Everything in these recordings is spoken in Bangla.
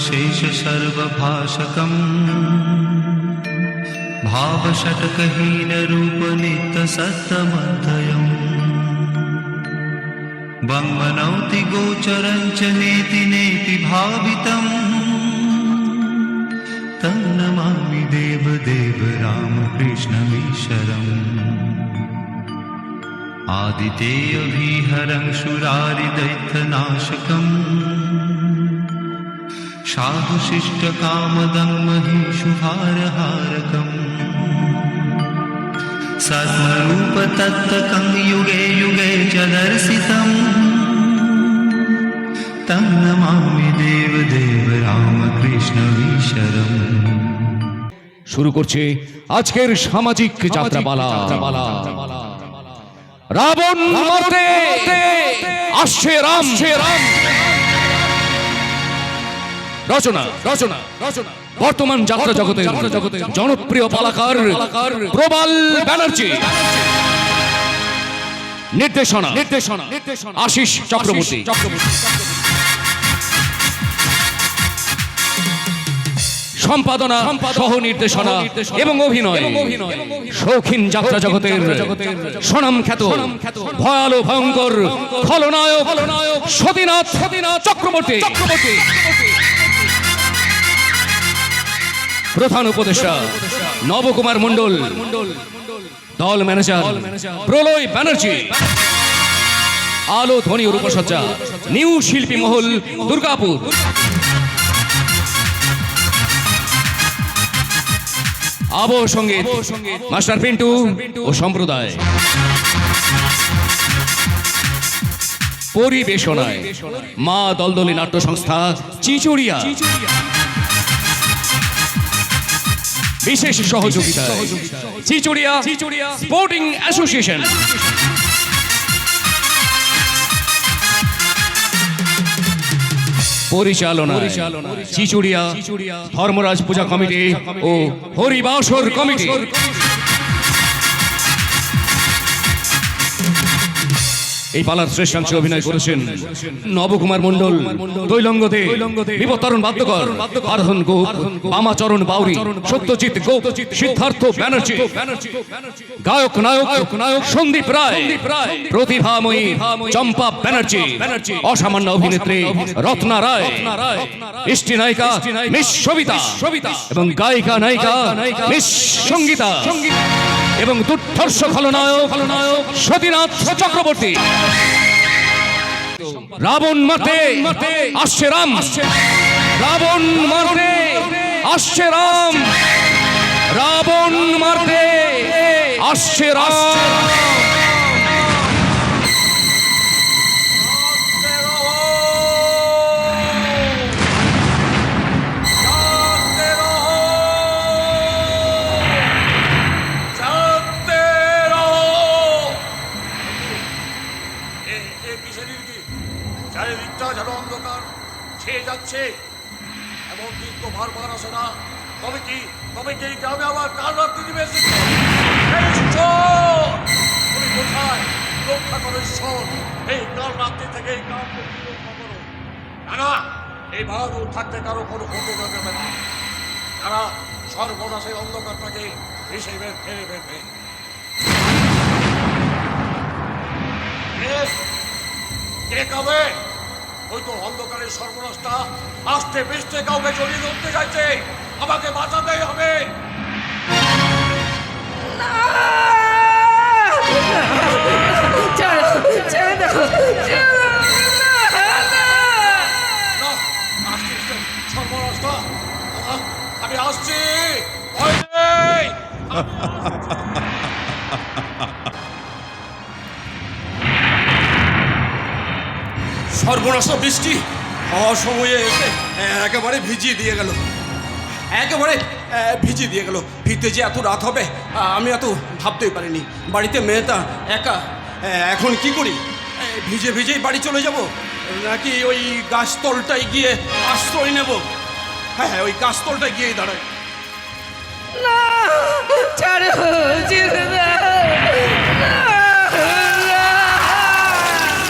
शेष सर्वभाषकम् भावषटकहीन रूप नित्य सत्तमध्ययम् वङ्मनौति गोचरञ्च नेति नेति भावितम् तन्नमामि देवदेव रामकृष्णमीश्वरम् आदितेयभिहरं शूरारिदैत्यनाशकम् साधुशिष्टकामदं महीषुहारहारकम् सद्मरूपतत्त्वकं युगे युगे च दर्शितम् तं नमामि देवदेव रामकृष्णमीश्वरम्। শুরু করছে আজকের সামাজিক যাত্রাপালা। রাবণ মারতে আসছে রাম। রচনা বর্তমান যাত্রা জগতের জনপ্রিয় পালাকার প্রবাল ব্যানার্জি। নির্দেশনা আশিস চক্রবর্তী। সম্পাদনা সহ নির্দেশনা এবং অভিনয় শৌখিন যাত্রা জগতের স্বনামখ্যাত ভয়ালো ভয়ঙ্কর খলনায়ক সতীনাথ চক্রবর্তী। প্রধান উপদেষ্টা নবকুমার মণ্ডল। দল ম্যানেজার প্রলয় ব্যানার্জি। আলো ধ্বনি ও রূপসজ্জা নিউ শিল্পী মহল দুর্গাপুর। আবহ সঙ্গীত মাস্টার পিন্টু ও সম্প্রদায়। পরিবেশনায় মা দলদলি নাট্য সংস্থা চিচুড়িয়া। বিশেষ সহযোগিতায় চিচুড়িয়া স্পোর্টিং অ্যাসোসিয়েশন। পরিচালনা চিচুড়িয়া ধর্মরাজ পূজা কমিটি ও হরিবাসর কমিটি। এই পালার শ্রেষ্ঠাংশে অভিনয় করেছেন নবকুমার মণ্ডল, দৈলঙ্গদে, বিবতরণ বাদ্যকর, আরাধন গোপ, বামাচরণ বাউরি, সত্যজিৎ গোপ, সিদ্ধার্থ ব্যানার্জি। গায়ক নায়ক সন্দীপ রায়, প্রতিভাময়ী চম্পা ব্যানার্জি, অসামান্য অভিনেত্রী রত্না রায়, ইষ্টি নায়িকা মিস সবিতা এবং গায়িকা নায়িকা মিস সঙ্গীতা এবং দুর্ধর্ষ খলনায়ক সতীনাথ চক্রবর্তী। রাবণ মারতে আসছে রাম। রাবণ মারতে আসছে রাম। রাবণ মারতে আসছে রাম। এমন দিন তো বারবার আসে না। তবে কি এই গ্রামে আবার কাল রাত্রি নেমে এসেছে? তুমি কোথায়? রক্ষা করো ঈশ্বর, এই কাল রাত্রি থেকে এই গ্রামকে রক্ষা করো। না, এই বাহাদুর থাকতে কারো কোনো হতে যাবে না। তারা সর্বনাশের অন্ধকারটাকে হিসেবে ফেলে ফেলবে। কে কবে? ওই তো অন্ধকারের সর্বনাশটা আস্তে পিস্তে কাউকে জড়িয়ে ধরতে চাইছে। আমাকে বাঁচাতেই হবে। সর্বনাশটা আমি আসছি। সর্বনাশ বৃষ্টি অসময়ে এসে একেবারে ভিজিয়ে দিয়ে গেল। ফিরতে যে এত রাত হবে আমি এত ভাবতেই পারিনি। বাড়িতে মেয়েটা একা, এখন কি করি? ভিজেই বাড়ি চলে যাব নাকি ওই গাছতলটায় গিয়ে আশ্রয় নেব? হ্যাঁ, ওই গাছতলটায় গিয়েই দাঁড়াই।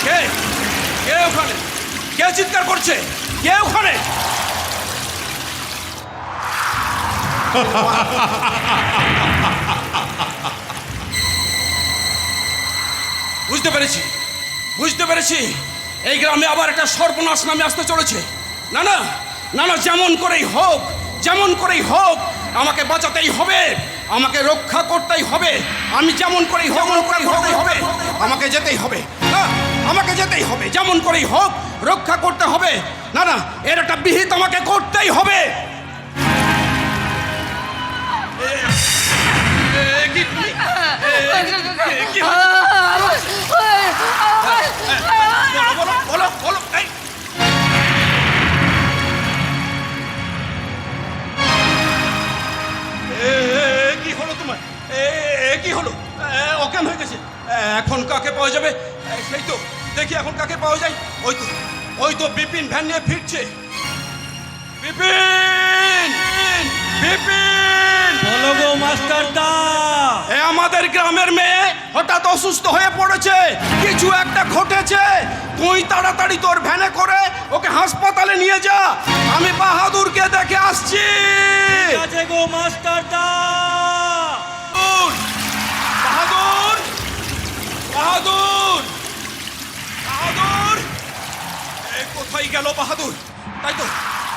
কে ওখানে? কে চিৎকার করছে? কে ওখানে? বুঝতে পেরেছি, বুঝতে পেরেছি, এই গ্রামে আবার একটা সর্বনাশ নামে আসতে চলেছে। না না না না, যেমন করেই হোক, যেমন করেই হোক আমাকে বাঁচাতেই হবে, আমাকে রক্ষা করতেই হবে। আমি যেমন করেই হোক, হবে আমাকে যেতেই হবে, না আমাকে যেতেই হবে, যেমন করেই হোক রক্ষা করতে হবে। না না, এর একটা বিহিত আমাকে করতেই হবে। বলো বলো বলো, এই কি হলো তোমার? কি হলো? অজ্ঞান হয়ে গেছে। এখন কাকে পাওয়া যাবে? সেই তো দেখি এখন কাকে পাওয়া যায়। ওই তো বিপিন ভ্যান নিয়ে ফিরছে। বিপিন, বিপিন, বলো গো মাস্টারদা। আমাদের গ্রামের মেয়ে হঠাৎ অসুস্থ হয়ে পড়েছে, কিছু একটা ঘটেছে। তুই তাড়াতাড়ি তোর ভ্যানে করে ওকে হাসপাতালে নিয়ে যা, আমি বাহাদুরকে দেখে আসছি। ঠিক আছে গো মাস্টারদা। বাহাদুর, বাহাদুর, বাহাদুর, কোথায় গেল বাহাদুর?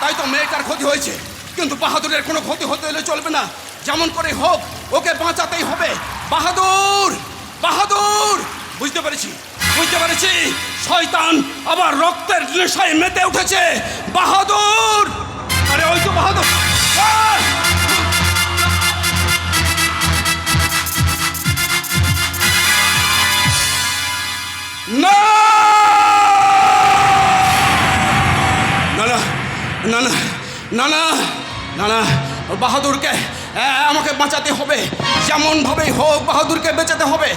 তাই তো মেয়েটার ক্ষতি হয়েছে, কিন্তু বাহাদুরের কোনো ক্ষতি হতে হলে চলবে না। যেমন করে হোক ওকে বাঁচাতেই হবে। বাহাদুর, বাহাদুর, বুঝতে পেরেছি, বুঝতে পেরেছি, শয়তান আবার রক্তের নেশায় মেতে উঠেছে। বাহাদুর, আরে ওই তো বাহাদুর। না না না না না না না না, বাহাদুরকে আমাকে বাঁচাতে হবে, যেমন ভাবেই হোক বাহাদুরকে বাঁচাতে হবে।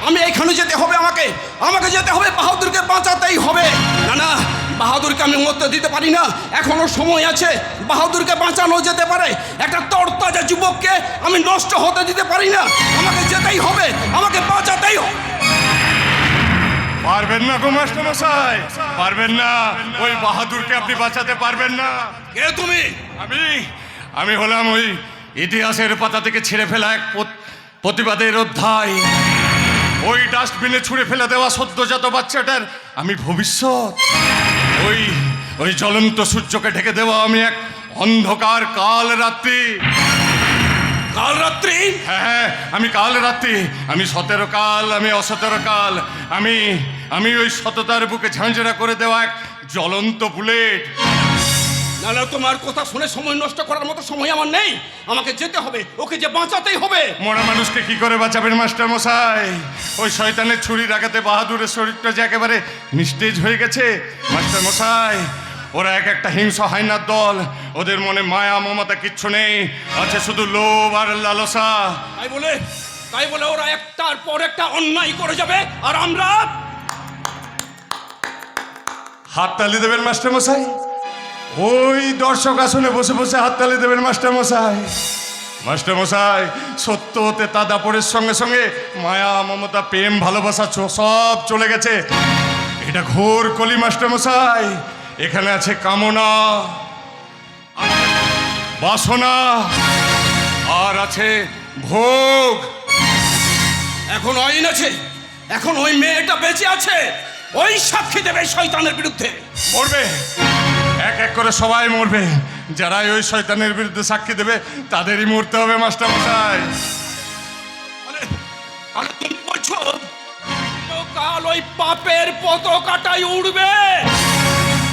আমি এইখানে যেতে হবে, আমাকে যেতে হবে, বাহাদুরকে বাঁচাতেই হবে। না না, বাহাদুরকে আমি মরতে দিতে পারি না, এখনো সময় আছে, বাহাদুরকে বাঁচানো যেতে পারে। একটা তরতাজা যুবককে আমি নষ্ট হতে দিতে পারি না, আমাকে যেতেই হবে, আমাকে বাঁচাতেই হবে। পারবেন না গো মাস্টারমশাই, পারবেন না। ওই বাহাদুরকে আপনি বাঁচাতে পারবেন না। কে তুমি? আমি হলাম ওই ইতিহাসের পাতা থেকে ছিঁড়ে ফেলা এক প্রতিবাদের অধ্যায়। ওই ডাস্টবিনে ছুঁড়ে ফেলে দেওয়া সদ্যজাত বাচ্চাটার আমি ভবিষ্যৎ। ওই জ্বলন্ত সূর্যকে ঢেকে দেওয়া আমি এক অন্ধকার কাল রাত্রি। কাল রাত্রি? হ্যাঁ, আমি কাল রাত্রি, আমি 17 কাল, আমি অ17 কাল, আমি ওই সততার বুকে ঝাঁঝরা করে দেওয়া এক জ্বলন্ত বুলেট। না না, তোমার কথা শুনে সময় নষ্ট করার মতো সময় আমার নেই, আমাকে যেতে হবে, ওকে যে বাঁচাতেই হবে। মরা মানুষকে কি করে বাঁচাবেন মাস্টার মশাই? ওই শয়তানের ছুরির আঘাতে বাহাদুরের শরীরটা যে একেবারে নিস্তেজ হয়ে গেছে মাস্টার মশাই। ওরা এক একটা হিংস্র হাইনার দল, ওদের মনে মায়া মমতা কিচ্ছু নেই, আছে শুধু লোভ আর লালসা। তাই বলে ওরা একটার পর একটা অন্যায় করে যাবে, আর আমরা হাততালি দেবেন মাস্টার মশাই? ওই দর্শক আসনে বসে বসে হাততালি দেবেন মাস্টার মশাই? মাস্টার মশাই, সত্য হতে তাদাপরের সঙ্গে সঙ্গে মায়া মমতা প্রেম ভালোবাসা সব চলে গেছে। এটা ঘোর কলি মাস্টার মশাই। এখানে আছে কামনা, বাসনা, আর আছে ভোগ। এখন আইন আছে, এখন ওই মেয়েটা বেঁচে আছে, ওই সাক্ষী দেবে শয়তানের বিরুদ্ধে। মরবে, এক এক করে সবাই মরবে। যারাই ওই শয়তানের বিরুদ্ধে সাক্ষী দেবে তাদেরই মরতে হবে মাস্টার মশাই। তুমি বলছো কাল ওই পাপের পতাকাটাই উড়বে?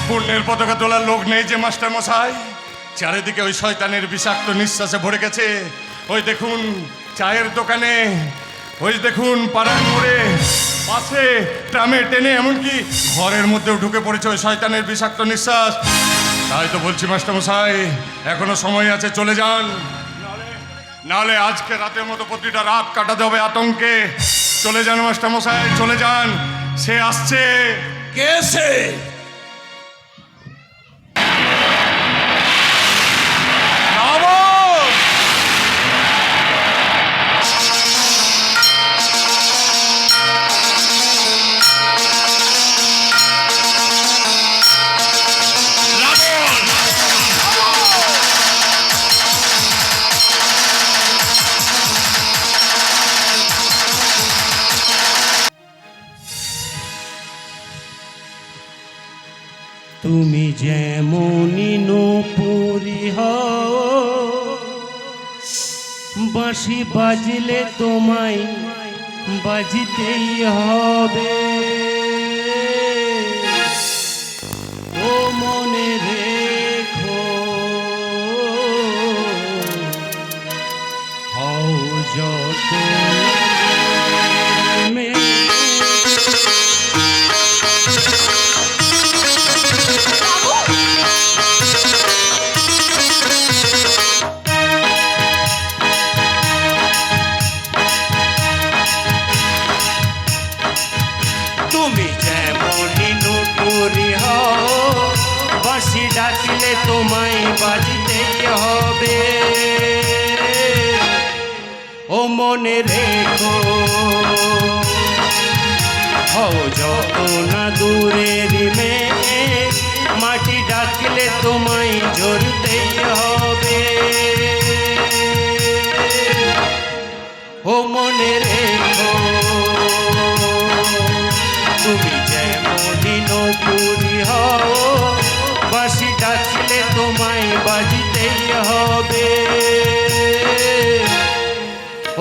পুণ্যের পতাকা তোলার লোক নেই যে মাস্টার মশাই। চারিদিকে ওই শয়তানের বিষাক্ত নিঃশ্বাসে ভরে গেছে। ওই দেখুন চায়ের দোকানে, ওই দেখুন পাড়ার মোড়ে, পাশে ট্রামে টেনে, এমনকি ঘরের মধ্যেও ঢুকে পড়েছে ওই শয়তানের বিষাক্ত নিঃশ্বাস। তাই তো বলছি মাস্টার মশাই, এখনো সময় আছে, চলে যান, নাহলে আজকে রাতের মতো প্রতিটা রাত কাটাতে হবে আতঙ্কে। চলে যান মাস্টার মশাই, চলে যান, সে আসছে। কে সে? যেমনই নূপুরি হও, বাঁশি বাজলে তোমায় বাজিতেই হবে। ও মনে রেখো, হও যত তুমি যেমনই নূপুরি হও, বাঁশি ডাকলে তোমায় বাজতেই হবে। ও মনে রেখো, হও যত না দূরের মেয়ে, মাটি ডাকলে তোমায় ঝরতেই হবে। ও মনে রেখো, তুমি যেমনই নূপুরি হও, বাঁশি ডাকলে তোমায় বাজিতেই হবে।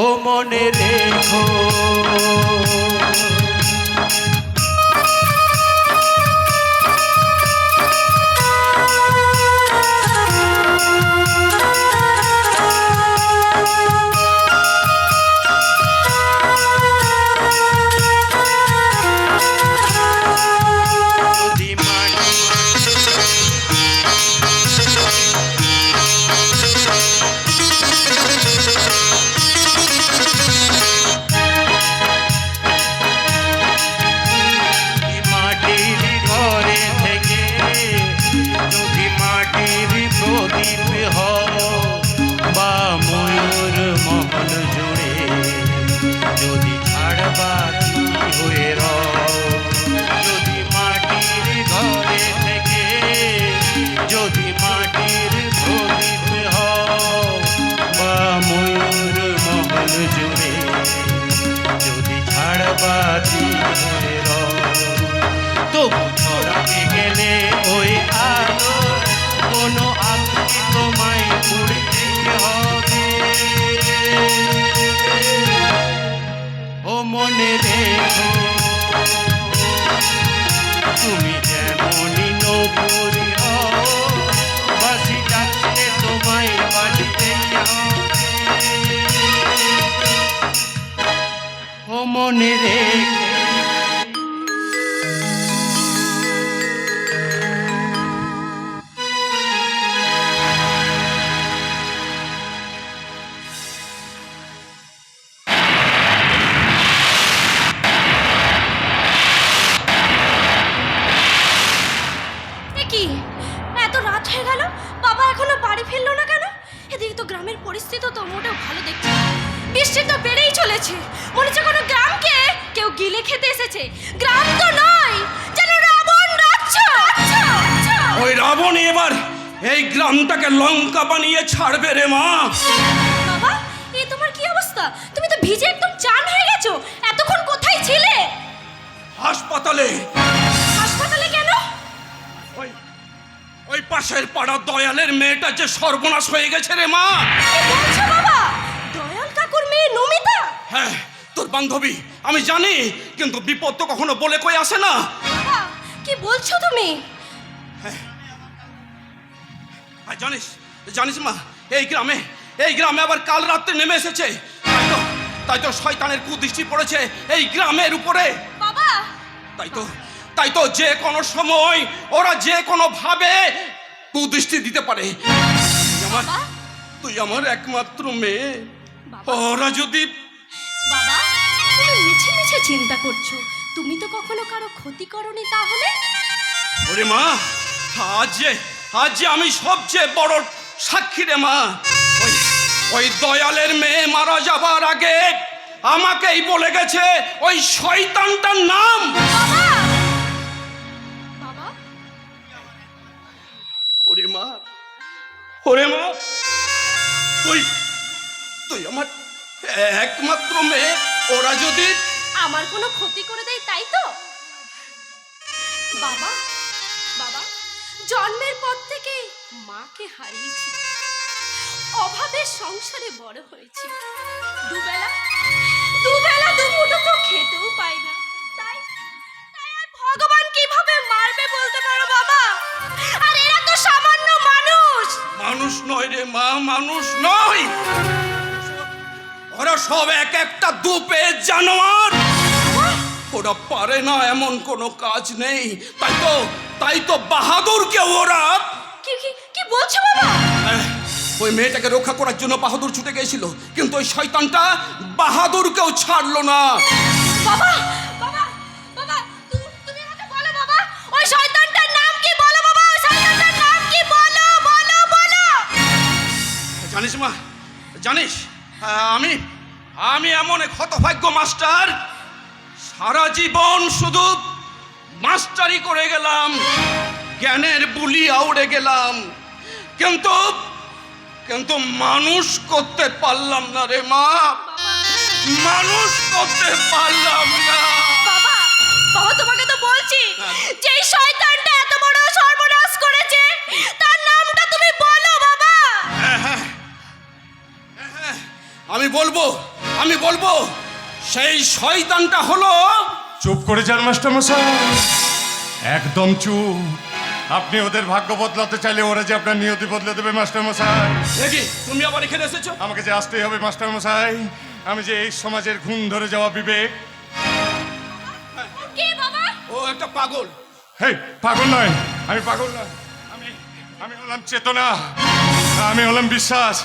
ও মনে রেখো। যদি মাটি মাটির ঘরে থেকে যদি মাটির প্রদীপ হও, বা ময়ূর মহল জুড়ে যদি ছাড়বাতি হয়ে রও, যদি মাটির ঘরে থেকে যদি মাটির প্রদীপ হও, বা ময়ূর মহল জুড়ে যদি ছাড়বাতি হয়ে রও, তবু ছড়াতে গেলে ওই আলো কোনো আকুতি তোমায় পুড়তে হবে। ও মনে রেখো, তুমি যেমনই নূপুরি হও, বাঁশি ডাকলে তোমায় বাজতেই হবে। ও মনে রেখো। এ কি, এত রাত হয়ে গেল, বাবা এখনো বাড়ি ফিরলো না কেন? এদিকে তো গ্রামের পরিস্থিতি তো মোটেও ভালো দেখছি না। বৃষ্টি তো বেড়েই চলেছে, মনে হচ্ছে কোনো গ্রামকে কেউ গিলে খেতে এসেছে। গ্রাম তো নয়, যেন রাবণ রাজ্য। ওই রাবণী এবার এই গ্রামটাকে লঙ্কা বানিয়ে ছাড়বে রে মা। বাবা, এই তোমার কি অবস্থা? তুমি তো ভিজে একদম চান হয়ে গেছো। এতক্ষণ কোথায় ছিলে? হাসপাতালে। হাসপাতালে কেন? ওই পাশের পাড়ার দয়ালের মেয়েটা যে সর্বনাশ হয়ে গেছে রে মা। কি বলছো বাবা? দয়াল কাকুর মেয়ে নমিতা? হ্যাঁ, তোর বান্ধবী, আমি জানি, কিন্তু বিপদ তো কখনো বলে কই আসে না। বাবা, কি বলছো তুমি? আর জানিস জানিস মা, এই গ্রামে আবার কাল রাত্রে নেমে এসেছে। তাই তো শয়তানের কুদৃষ্টি পড়েছে এই গ্রামের উপরে। বাবা, তাই তো যে কোনো সময় ওরা যে কোনো ভাবে কুদৃষ্টি দিতে পারে। বাবা, তুই আমার একমাত্র মেয়ে, বাবা। ওরা যদি। বাবা, তুমি মিছে মিছে চিন্তা করছো। তুমি তো কখনো কারো ক্ষতি করনি তাহলে? ওরে মা, আজ যে আমি সবচেয়ে বড় সাক্ষী রে মা। ওই দয়ালের মেয়ে মারা যাবার আগে আমাকেই বলে গেছে ওই শয়তানটার নাম। বাবা, বাবা, ওরে মা, তুই আমার একমাত্র মেয়ে, ওরা যদি আমার কোনো ক্ষতি করে দেয় তাই তো? বাবা, বাবা, জন্মের পর থেকে মাকে হারিয়েছি, অভাবের সংসারে বড় হয়েছি। দুবেলা দুমুঠো তো খেতেও পাই না। তাই তাই আর ভগবান কিভাবে মারবে বলতে পারো বাবা? আর এরা তো সামান্য মানুষ। মানুষ নয় রে মা, মানুষ নয়। ওরা সব এক একটা দুপে জানোয়ার। ওরা পারে না এমন কোনো কাজ নেই। তাই তো বাহাদুরকে ওরা কি বলছো বাবা? ওই মেয়েটাকে রক্ষা করার জন্য বাহাদুর ছুটে গিয়েছিল, কিন্তু ওই শয়তানটা বাহাদুরকেও ছাড়লো না। বাবা বাবা বাবা তুমি আমাকে বলো বাবা, ওই শয়তানটার নাম কি? বলো বাবা, ওই শয়তানটার নাম কি? বলো বলো বলো। জানিস মা, জানিস আমি এমন এক হতভাগ্য মাস্টার, সারা জীবন শুধু মাস্টারি করে গেলাম, জ্ঞানের বুলি আউড়ে গেলাম, কিন্তু মানুষ করতে পারলাম না রে মা, মানুষ করতে পারলাম না। বাবা বাবা তোমাকে তো বলছি যে এই শয়তানটা এত বড় সর্বনাশ করেছে, তার নামটা তুমি বলো বাবা। আমি বলবো সেই শয়তানটা হলো। চুপ করে যান মাস্টার মশাই, একদম চুপ। আপনি ওদের ভাগ্য বদলাতে চাইলে ওরা যে আপনার নিয়তি বদলে দেবে মাস্টার মশাই। দেখি তুমি আবার এখানে এসেছো। আমাকে যে আসতেই হবে মাস্টার মশাই, আমি যে এই সমাজের ঘুম ধরে যাওয়া বিবেক। কে বাবা? ও একটা পাগল। হেই, পাগল নয়, আমি পাগল নয়, আমি হলাম চেতনা, আমি হলাম বিশ্বাস,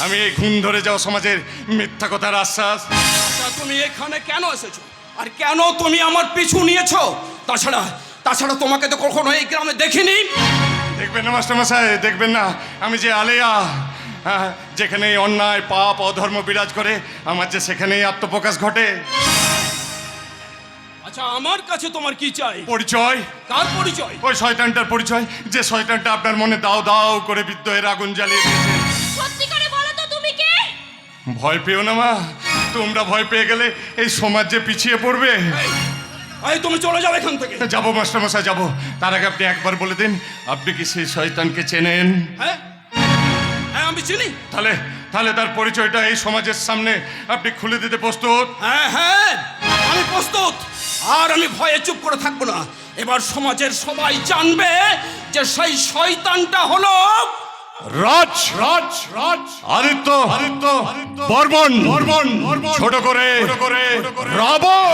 আমি এই ঘুম ধরে যাওয়া সমাজের মিথ্যা কথার আশ্বাস। আচ্ছা, তুমি এখানে কেন এসেছো আর কেন তুমি আমার পিছু নিয়েছো? তাছাড়া তোমাকে তো কখনো এই গ্রামে দেখিনি। দেখবেন না মাস্টার মশাই, দেখবেন না আমি যে আলেয়া, যেখানে অন্যায় পাপ অধর্ম বিরাজ করে, আমার যে সেখানেই আত্মপ্রকাশ ঘটে। আচ্ছা, আমার কাছে তোমার কি চাই? পরিচয়। কার পরিচয়? ওই শয়তানটার পরিচয়, যে শয়তানটা আপনার মনে দাও দাও করে বিদ্রোহের আগুন জ্বালিয়ে দিয়েছে। সত্যি করে বলো তো তুমি কে? ভয় পেও না মা, তোমরা ভয় পেয়ে গেলে এই সমাজ যে পিছিয়ে পড়বে। এই তুমি চলে যাও এখান থেকে। যাবো মাস্টার মশাই, যাবো। তার আগে আপনি একবার বলে দিন, আপনি কি সেই শয়তানকে চেনেন? হ্যাঁ, আমি চিনি। তাহলে তার পরিচয়টা এই সমাজের সামনে আপনি খুলে দিতে প্রস্তুত? হ্যাঁ, আমি প্রস্তুত। আর আমি ভয়ে চুপ করে থাকবো না। এবার সমাজের সবাই জানবে যে সেই শয়তানটা হলো রাজ আদিত্য বর্মন, ছোট করে রাবণ।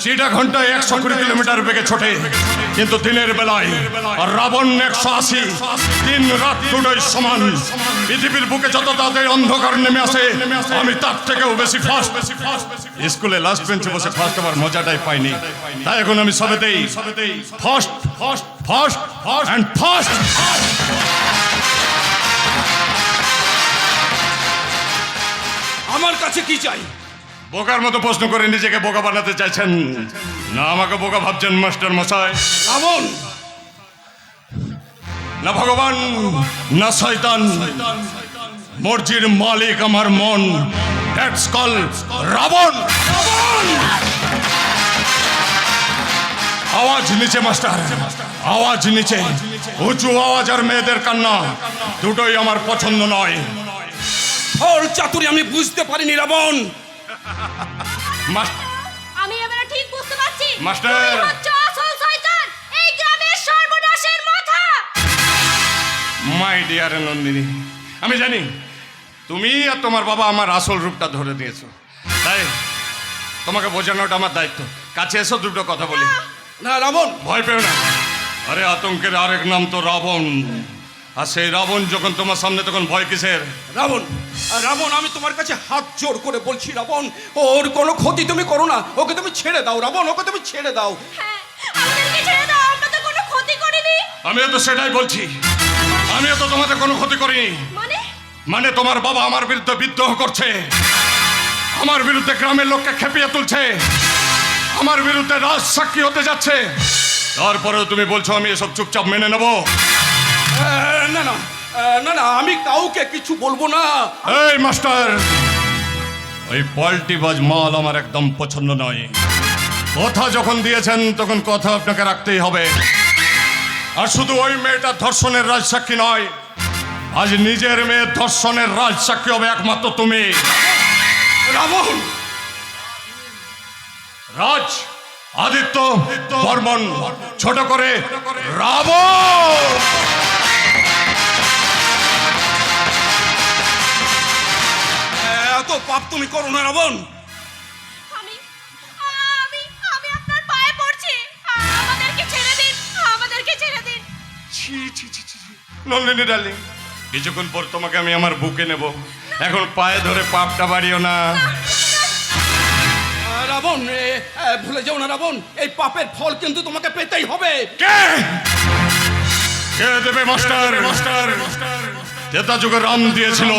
চিটা ঘন্টায় 120 কিলোমিটার বেগে ছোটে, কিন্তু দিনের বেলায় আর রাবণ 180। দিন রাত দুটোই সমান। পৃথিবীর বুকে যত তাড়াতাড়ি অন্ধকার নেমে আসে, আমি তার থেকেও বেশি ফাস্ট। স্কুলে লাস্ট বেঞ্চে বসে ফার্স্ট হওয়ার মজাটাই পাইনি, তাই এখন আমি সবেতেই ফাস্ট অ্যান্ড ফাস্ট। আমার কাছে কি চাই? বোকার মতো প্রশ্ন করে নিজেকে বোকা বানাতে চাইছেন না, আমাকে বোকা ভাবছেন মাস্টার মশাই। রাবণ না ভগবান, না শয়তান, মর্জির মালিক আমার মন। That's call Ravan. আওয়াজ নিচে মাস্টার, আওয়াজ নিচে। উঁচু আওয়াজ আর মেয়েদের কান্না দুটোই আমার পছন্দ নয়। ওর চাতুরি আমি বুঝতে পারিনি রাবণ। আমি এবারে ঠিক বুঝতে পারছি। মাস্টার, তুমি হচ্ছ আসল শয়তান, এই গ্রামের সর্বনাশের মাথা। মাই ডিয়ার নন্দিনী, আমি জানি তুমি আর তোমার বাবা আমার আসল রূপটা ধরে দিয়েছো, তাই তোমাকে বোঝানোটা আমার দায়িত্ব। কাছে এসো, দুটো কথা বলি। না রাবণ, ভয় পেও না। আরে আতঙ্কের আরেক নাম তো রাবণ। আর সেই রাবণ যখন তোমার সামনে, তখন ভয় কিসের? রাবণ, আমি তোমার কাছে হাত জোড় করে বলছি রাবণ, ওর কোনো ক্ষতি তুমি করো না। ওকে তুমি ছেড়ে দাও রাবণ, ওকে তুমি ছেড়ে দাও। হ্যাঁ, আমাদেরকে ছেড়ে দাও, আমরা তো কোনো ক্ষতি করিনি। আমিও তো সেটাই বলছি, আমিও তো তোমাদের কোনো ক্ষতি করিনি। মানে তোমার বাবা আমার বিরুদ্ধে বিদ্রোহ করছে, আমার বিরুদ্ধে গ্রামের লোককে খেপিয়ে তুলছে, আমার বিরুদ্ধে রাজ সাক্ষী হতে যাচ্ছে। তারপরেও তুমি বলছো আমি এসব চুপচাপ মেনে নেব? না না না না, আমি কাউকে কিছু বলবো না। এই মাস্টার, ওই পাল্টিবাজ মাল আমার একদম পছন্দ নয়। কথা যখন দিয়েছেন তখন কথা আপনাকে রাখতেই হবে। আর শুধু ওই মেয়েটা ধর্ষণের রাজসাক্ষী নয়, আজ নিজের মেয়ে ধর্ষণের রাজসাক্ষী হবে একমাত্র তুমি। রাবণ, রাজ আদিত্য বর্মন, ছোট করে রাবণ। এত পাপ তুমি করো না রাবণ। আমি আমি আমি আপনার পায়ে পড়ছি, আমাদেরকে ছেড়ে দিন, আমাদেরকে ছেড়ে দিন। ছি ছি ছি ছি, নন্দিনী ডার্লিং, কিছুক্ষণ পর তোমাকে আমি আমার বুকে নেব। এখন পায়ে ধরে পাপটা বাড়িও না। রাবণ, ভুলে যাও না রাবণ, এই পাপের ফল কিন্তু তোমাকে পেতেই হবে। কে কে দেবে মাস্টার? ত্রেতা যুগে রাম দিয়েছিল,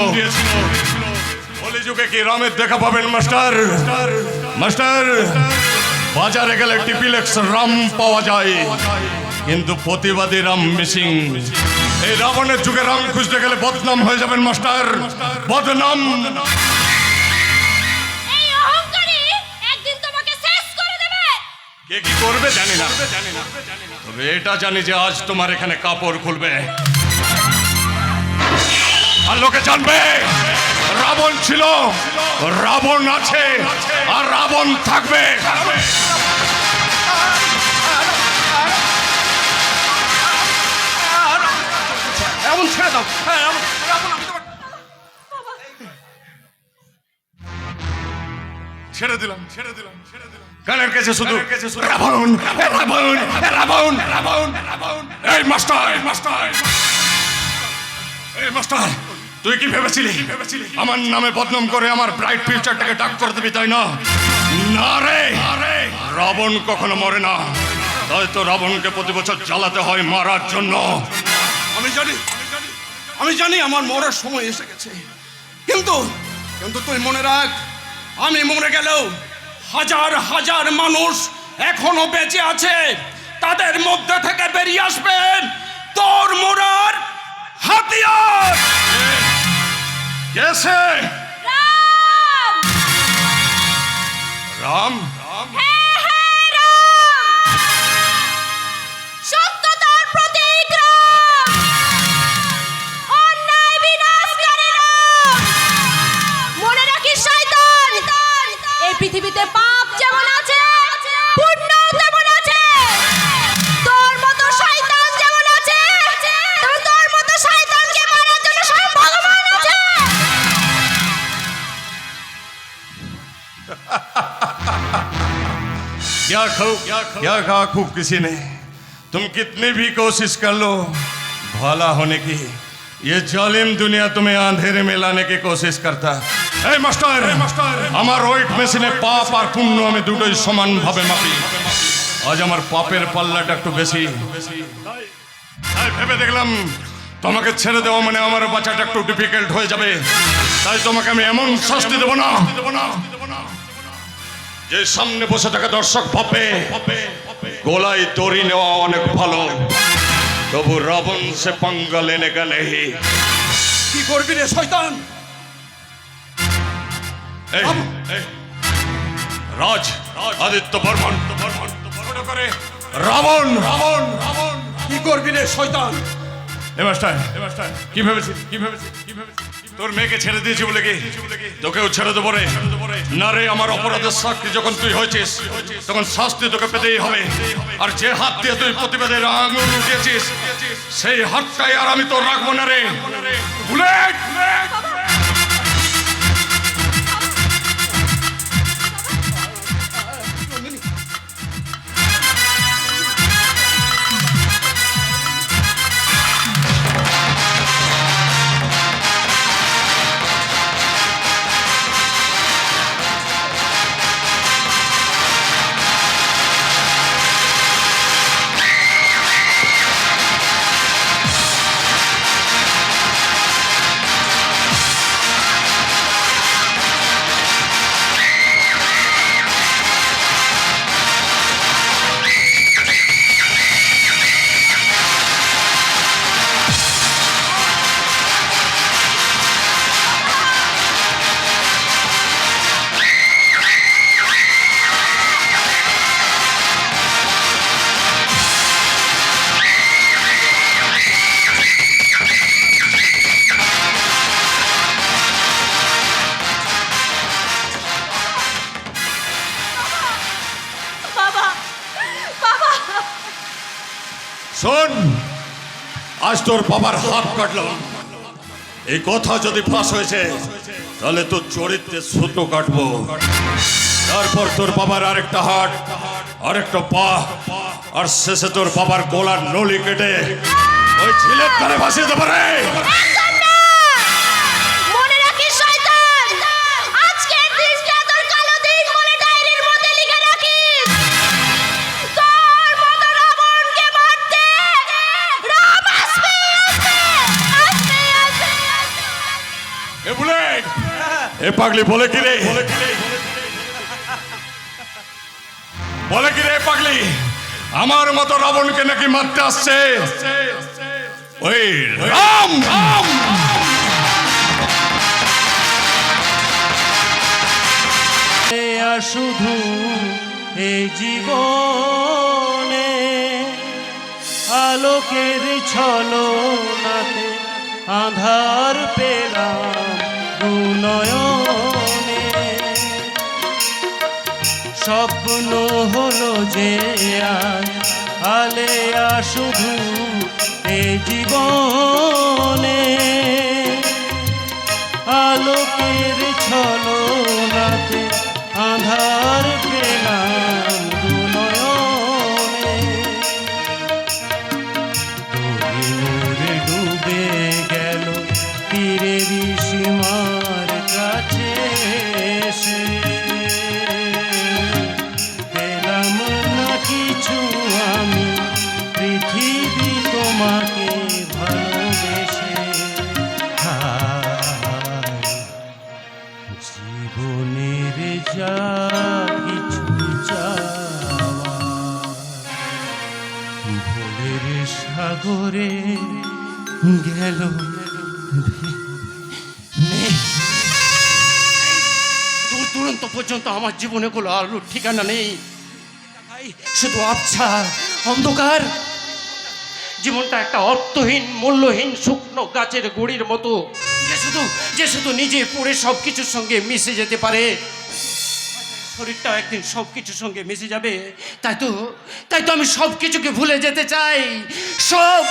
কলি যুগে কি রামের দেখা পাবেন মাস্টার? মাস্টার, বাজারে গেলে টিপিলেক্স রাম পাওয়া যায়, কিন্তু প্রতিবাদী রাম মিসিং। এই রাবণের যুগে রাম খুঁজতে গেলে বদনাম হয়ে যাবেন মাস্টার, বদনাম। এই অহংকারী একদিন তোমাকে শেষ করে দেবে। কে কি করবে জানি না, তবে এটা জানি যে আজ তোমার এখানে কাপড় খুলবে আর লোকে জানবে রাবণ ছিল, রাবণ আছে, আর রাবণ থাকবে। রাবণ ছেড়ে দাও। রাবণ, আমি তোমার ছেড়ে দিলাম, ছেড়ে দিলাম, ছেড়ে দিলাম। কানের কাছে শুধু রাবণ, রাবণ, রাবণ, রাবণ, রাবণ। এই মাস্টার, এই মাস্টার, এই মাস্টার, তুই কি ভেবেছিলি আমার নামে বদনাম করে আমার ব্রাইট ফিউচারটাকে ডাক করে দিবি, তাই না? না রে, রাবণ কখনো মরে না। হয়তো রাবণকে প্রতি বছর জ্বালাতে হয় মারার জন্য। আমি জানি আমার মরার সময় এসে গেছে, কিন্তু কিন্তু তুই মনে রাখ, আমি মরে গেলেও হাজার হাজার মানুষ এখনো বেঁচে আছে, তাদের মধ্যে থেকে বেরিয়ে আসবেন তোর মরার হাতিয়ার। কেসে রাম, রাম, হ্যাঁ হ্যাঁ রাম, সত্যতার প্রতীক রাম, অন্যায় বিনাশকারী রাম। মনে রাখিস শয়তান, এই পৃথিবীতে পাপ যেমন আছে পুণ্য তেমন আছে। তোর মতো শয়তান যেমন আছে তেমন তোর মতো শয়তানকে মারার জন্য স্বয়ং ভগবান আছে। क्या कहा खूब किसी ने, तुम कितनी भी कोशिश कर लो भला होने की, ये जालिम दुनिया तुम्हें अंधेरे में लाने की कोशिश करता। এই মাস্টার, আমার ওয়েট মেশিনে পাপ আর পুণ্য আমি দুটোই সমান ভাবে মাপি। আজ আমার পাপের পাল্লাটা একটু বেশি, তাই ভেবে দেখলাম তোমাকে ছেড়ে দেওয়া মানে আমার বাঁচাটা একটু ডিফিকাল্ট হয়ে যাবে। তাই তোমাকে আমি এমন শাস্তি দেবো না যে সামনে বসে থাকা দর্শক ভাবে গোলায় দড়ি নেওয়া অনেক ভালো, তবু রাবণ সে পাঙ্গা লেনে গেলে। কি করবি রে শয়তান? এই, এই, রাজ আদিত্য বর্মন, রাবণ, রাবণ, রাবণ। কি করবি রে শয়তান? এ মাস্টার, কি ভেবেছিস? তোর মেয়েকে ছেড়ে দিয়েছি বলে কি তোকেও ছেড়ে দেবো রে? না রে, আমার অপরাধের সাক্ষী যখন তুই হয়েছিস তখন শাস্তি তোকে পেতেই হবে। আর যে হাত দিয়ে তুই প্রতিবাদের আঙুল উঠিয়েছিস সেই হাতটাই আর আমি তোর রাখবো না রে। বুলেট, শোন, আজ তোর বাবার হাত কাটলাম, এই কথা যদি ফাঁস হয়েছে তাহলে তোর চরিত্রে সুতো কাটবো। তারপর তোর বাবার আরেকটা হাত, আরেকটা পা, আর শেষে তোর বাবার গলার নলি কেটে ওই ঝিলের ধারে ভাসিয়ে দেবো রে। মনে রাখিস শয়তান, আজকের দিনটা তোর কালো দিন বলে ডায়েরির মধ্যে লিখে রাখিস। তোর মতো রাবণকে মারতে রাম আসবে, আসবে, আসবে, আসবে। এ বুলেট, এ পাগলি বলে কি রে? বলে কি রে পাগলি, আমার মতো রাবণকে নাকি মারতে আসছে ওই রাম? শুধু এই জীবনে আলোকের ছলনাতে আধার পেলাম দুনয়নে। স্বপ্ন হলো যে আজ আলেয়া শুধু এই জীবনে আলোকের ছলনাতে আধার পেলাম দুনয়নে। দূরে ডুবে গেল তীরের সীমার কাছে এসে, পেলাম না কিছু আমি পৃথিবী তোমাকে ভালোবেসে। জীবনের যা কিছু চাওয়া ভোলের সাগরে গেল দূর দূরান্ত পর্যন্ত আমার জীবনে কোনো আলোর ঠিকানা নেই, শুধু আবছা অন্ধকার। জীবনটা একটা অর্থহীন মূল্যহীন শুকনো গাছের গুঁড়ির মতো, যে শুধু নিজে পড়ে সব কিছুর সঙ্গে মিশে যেতে পারে। শরীরটা একদিন সব কিছুর সঙ্গে মিশে যাবে, তাই তো আমি সব কিছুকে ভুলে যেতে চাই। সব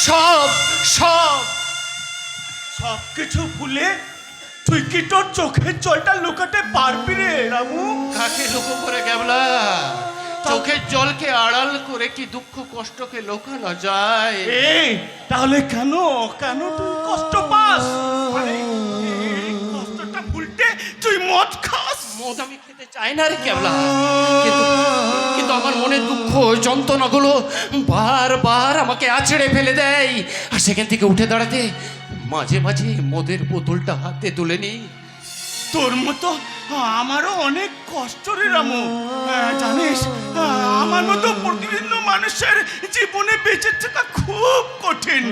সব সব সব কিছু ভুলে তুই কি তোর চোখের জলটা লুকাতে পারবি রে রামু? কাকে লুকো করে গেবলা? চোখের জলকে আড়াল করে কি দুঃখ কষ্টকে লুকানো যায়? এই তাহলে কেন কেন তুই কষ্ট পাস? আরে, এই কষ্টটা ভুলতে তুই মদ খাস? মদ আমি খেতে চাই না রে কেবলা, কিন্তু আমার মনে দুঃখ যন্ত্রণাগুলো বারবার আমাকে আছড়ে ফেলে দেয়। আর সেখান থেকে উঠে দাঁড়াতে মাঝে মাঝে মদের বোতলটা হাতে তুলে নিই। তোর মতো আমারও অনেক কষ্ট রে রামু। জানিস, আমার মতো প্রতিদিন মানুষের জীবনে বেঁচে থাকা খুব কঠিন।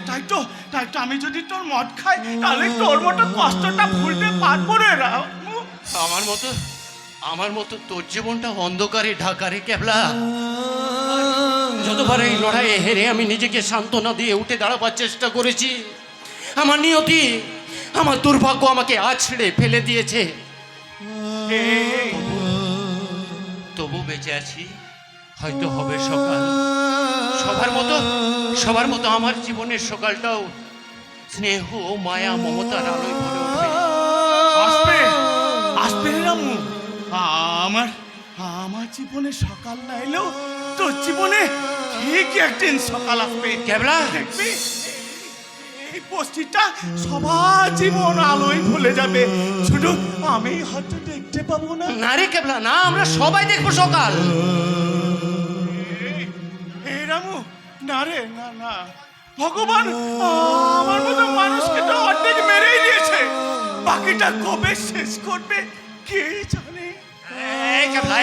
তাই তো আমি যদি তোর মদ খাই তাহলে তোর মতো কষ্টটা ভুলতে পারবো রে রামু। আমার মতো তোর জীবনটা অন্ধকারে ঢাকা রে কেবলা। যতবার এই লড়াইয়ে হেরে আমি নিজেকে সান্ত্বনা দিয়ে উঠে দাঁড়াবার চেষ্টা করেছি, আমার নিয়তি আমার দুর্ভাগ্য আমাকে আছড়ে ফেলে দিয়েছে। তবু বেঁচে আছি, হয়তো হবে সকাল। সবার মতো আমার জীবনের সকালটাও স্নেহ মায়া মমতার আলোয় ভরে উঠবে। আসবে রে রামু। আমার জীবনে সকাল না এলেও তোর জীবনে ঠিক একদিন সকাল আসবে কেবলা। দেখবি এই বস্তিটা সবার জীবন আলোয় ভুলে যাবে, শুধু আমি হয়তো দেখতে পাবো না। না রে কেবলা না, আমরা সবাই দেখবো সকাল। এই রামু, না রে না, ভগবান আমার মতো মানুষকে তো অর্ধেক মেরেই দিয়েছে, বাকিটা কবে শেষ করবে কে জানে। এই কেবলা,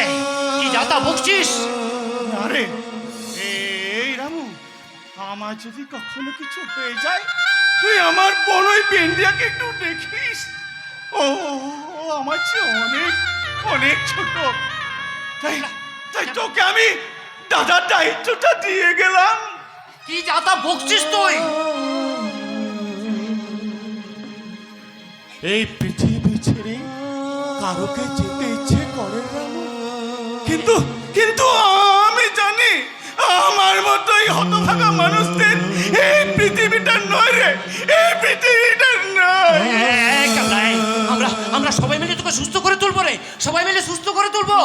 কি যাতা বকছিস? না রে, এই রামু, আমার যদি কখনো কিছু হয়ে যায় তুই আমার বড়ই বেন্ডিয়াকে একটু দেখিস। ও আমার চেয়ে অনেক অনেক ছোট, তাই তোকে আমি দাদার দায়িত্বটা দিয়ে গেলাম। কি যাতা বকছিস তুই? এই পৃথিবী ছেড়ে কারোকে যেতে ইচ্ছে করে রামু, কিন্তু আমি জানি হতভাগা মানুষদের এই পৃথিবীটা নয় রে, এই পৃথিবীটা নয়। কামলাই, আমরা সবাই মিলে তোকে সুস্থ করে তুলবো রে, সবাই মিলে সুস্থ করে তুলবো।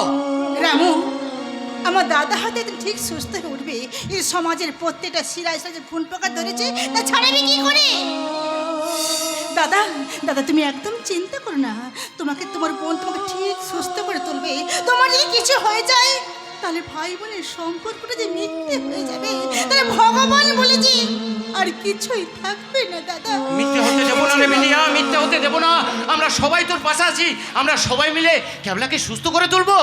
রামু, আমার দাদা হয়তো একদিন ঠিক সুস্থ হয়ে উঠবে। এই সমাজের প্রত্যেকটা শিরায় যে খুন পোকা ধরেছে তা ছাড়াবি কি করে? দাদা দাদা তুমি একদম চিন্তা করো না, তোমাকে তোমার বোন তোমাকে ঠিক সুস্থ করে তুলবে। তোমার যদি কিছু হয়ে যায় তাহলে ভাই বোনের সম্পর্কটা যে মিথ্যে হয়ে যাবে, তাহলে ভগবান বলেছি আর কিছুই থাকবে না। দাদা মিথ্যে হতে দেবো না রে মিলিয়া, মিথ্যে হতে দেবো না। আমরা সবাই তোর পাশে আছি, আমরা সবাই মিলে ক্যাবলাকে সুস্থ করে তুলবো।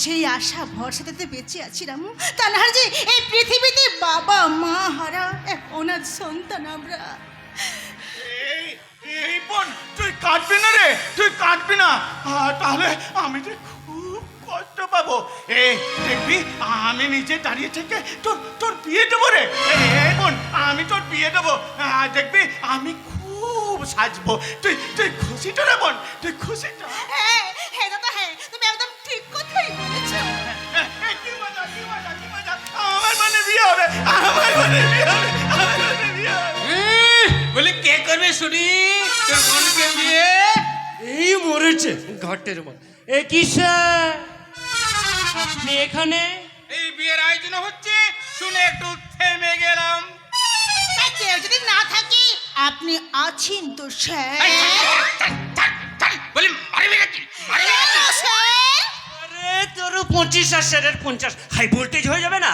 সেই আশা ভরসাতে তো বেঁচে আছি রামু, তা না যে এই পৃথিবীতে বাবা মা হারা এক অনাথ সন্তান আমরা। এই বোন, তুই কাটবি না রে, তুই কাটবি না, তাহলে আমি যে খুব কষ্ট পাবো। দেখবি আমি নিজে দাঁড়িয়ে থেকে তোর তোর বিয়ে দেবো রে। এই বোন, আমি তোর বিয়ে দেবো, দেখবি আমি খুব সাজবো। তুই তুই খুশি তো রে বোন, তুই খুশি তো? হ্যাঁ হ্যাঁ দাদা, হ্যাঁ তুমি একদম ঠিক কথাই বলেছো। কি মজা, কি মজা, কি মজা! আমার মানে বিয়ে হবে, আমার মানে বিয়ে হবে, আমার মানে বিয়ে হবে। বলে কে করবে শুনি তোর বোনকে বিয়ে? এই মরেছে ঘাটের মন। এ কিসের আপনি এখানে? এই বিয়ের আয়োজন হচ্ছে শুনে একটু থেমে গেলাম। তা কেউ যদি না থাকে আপনি আছেন তো স্যার। বলি মারবি নাকি? Hello, sir. আরে তোর 25 আর স্যারের 50 হাই ভোল্টেজ হয়ে যাবে না?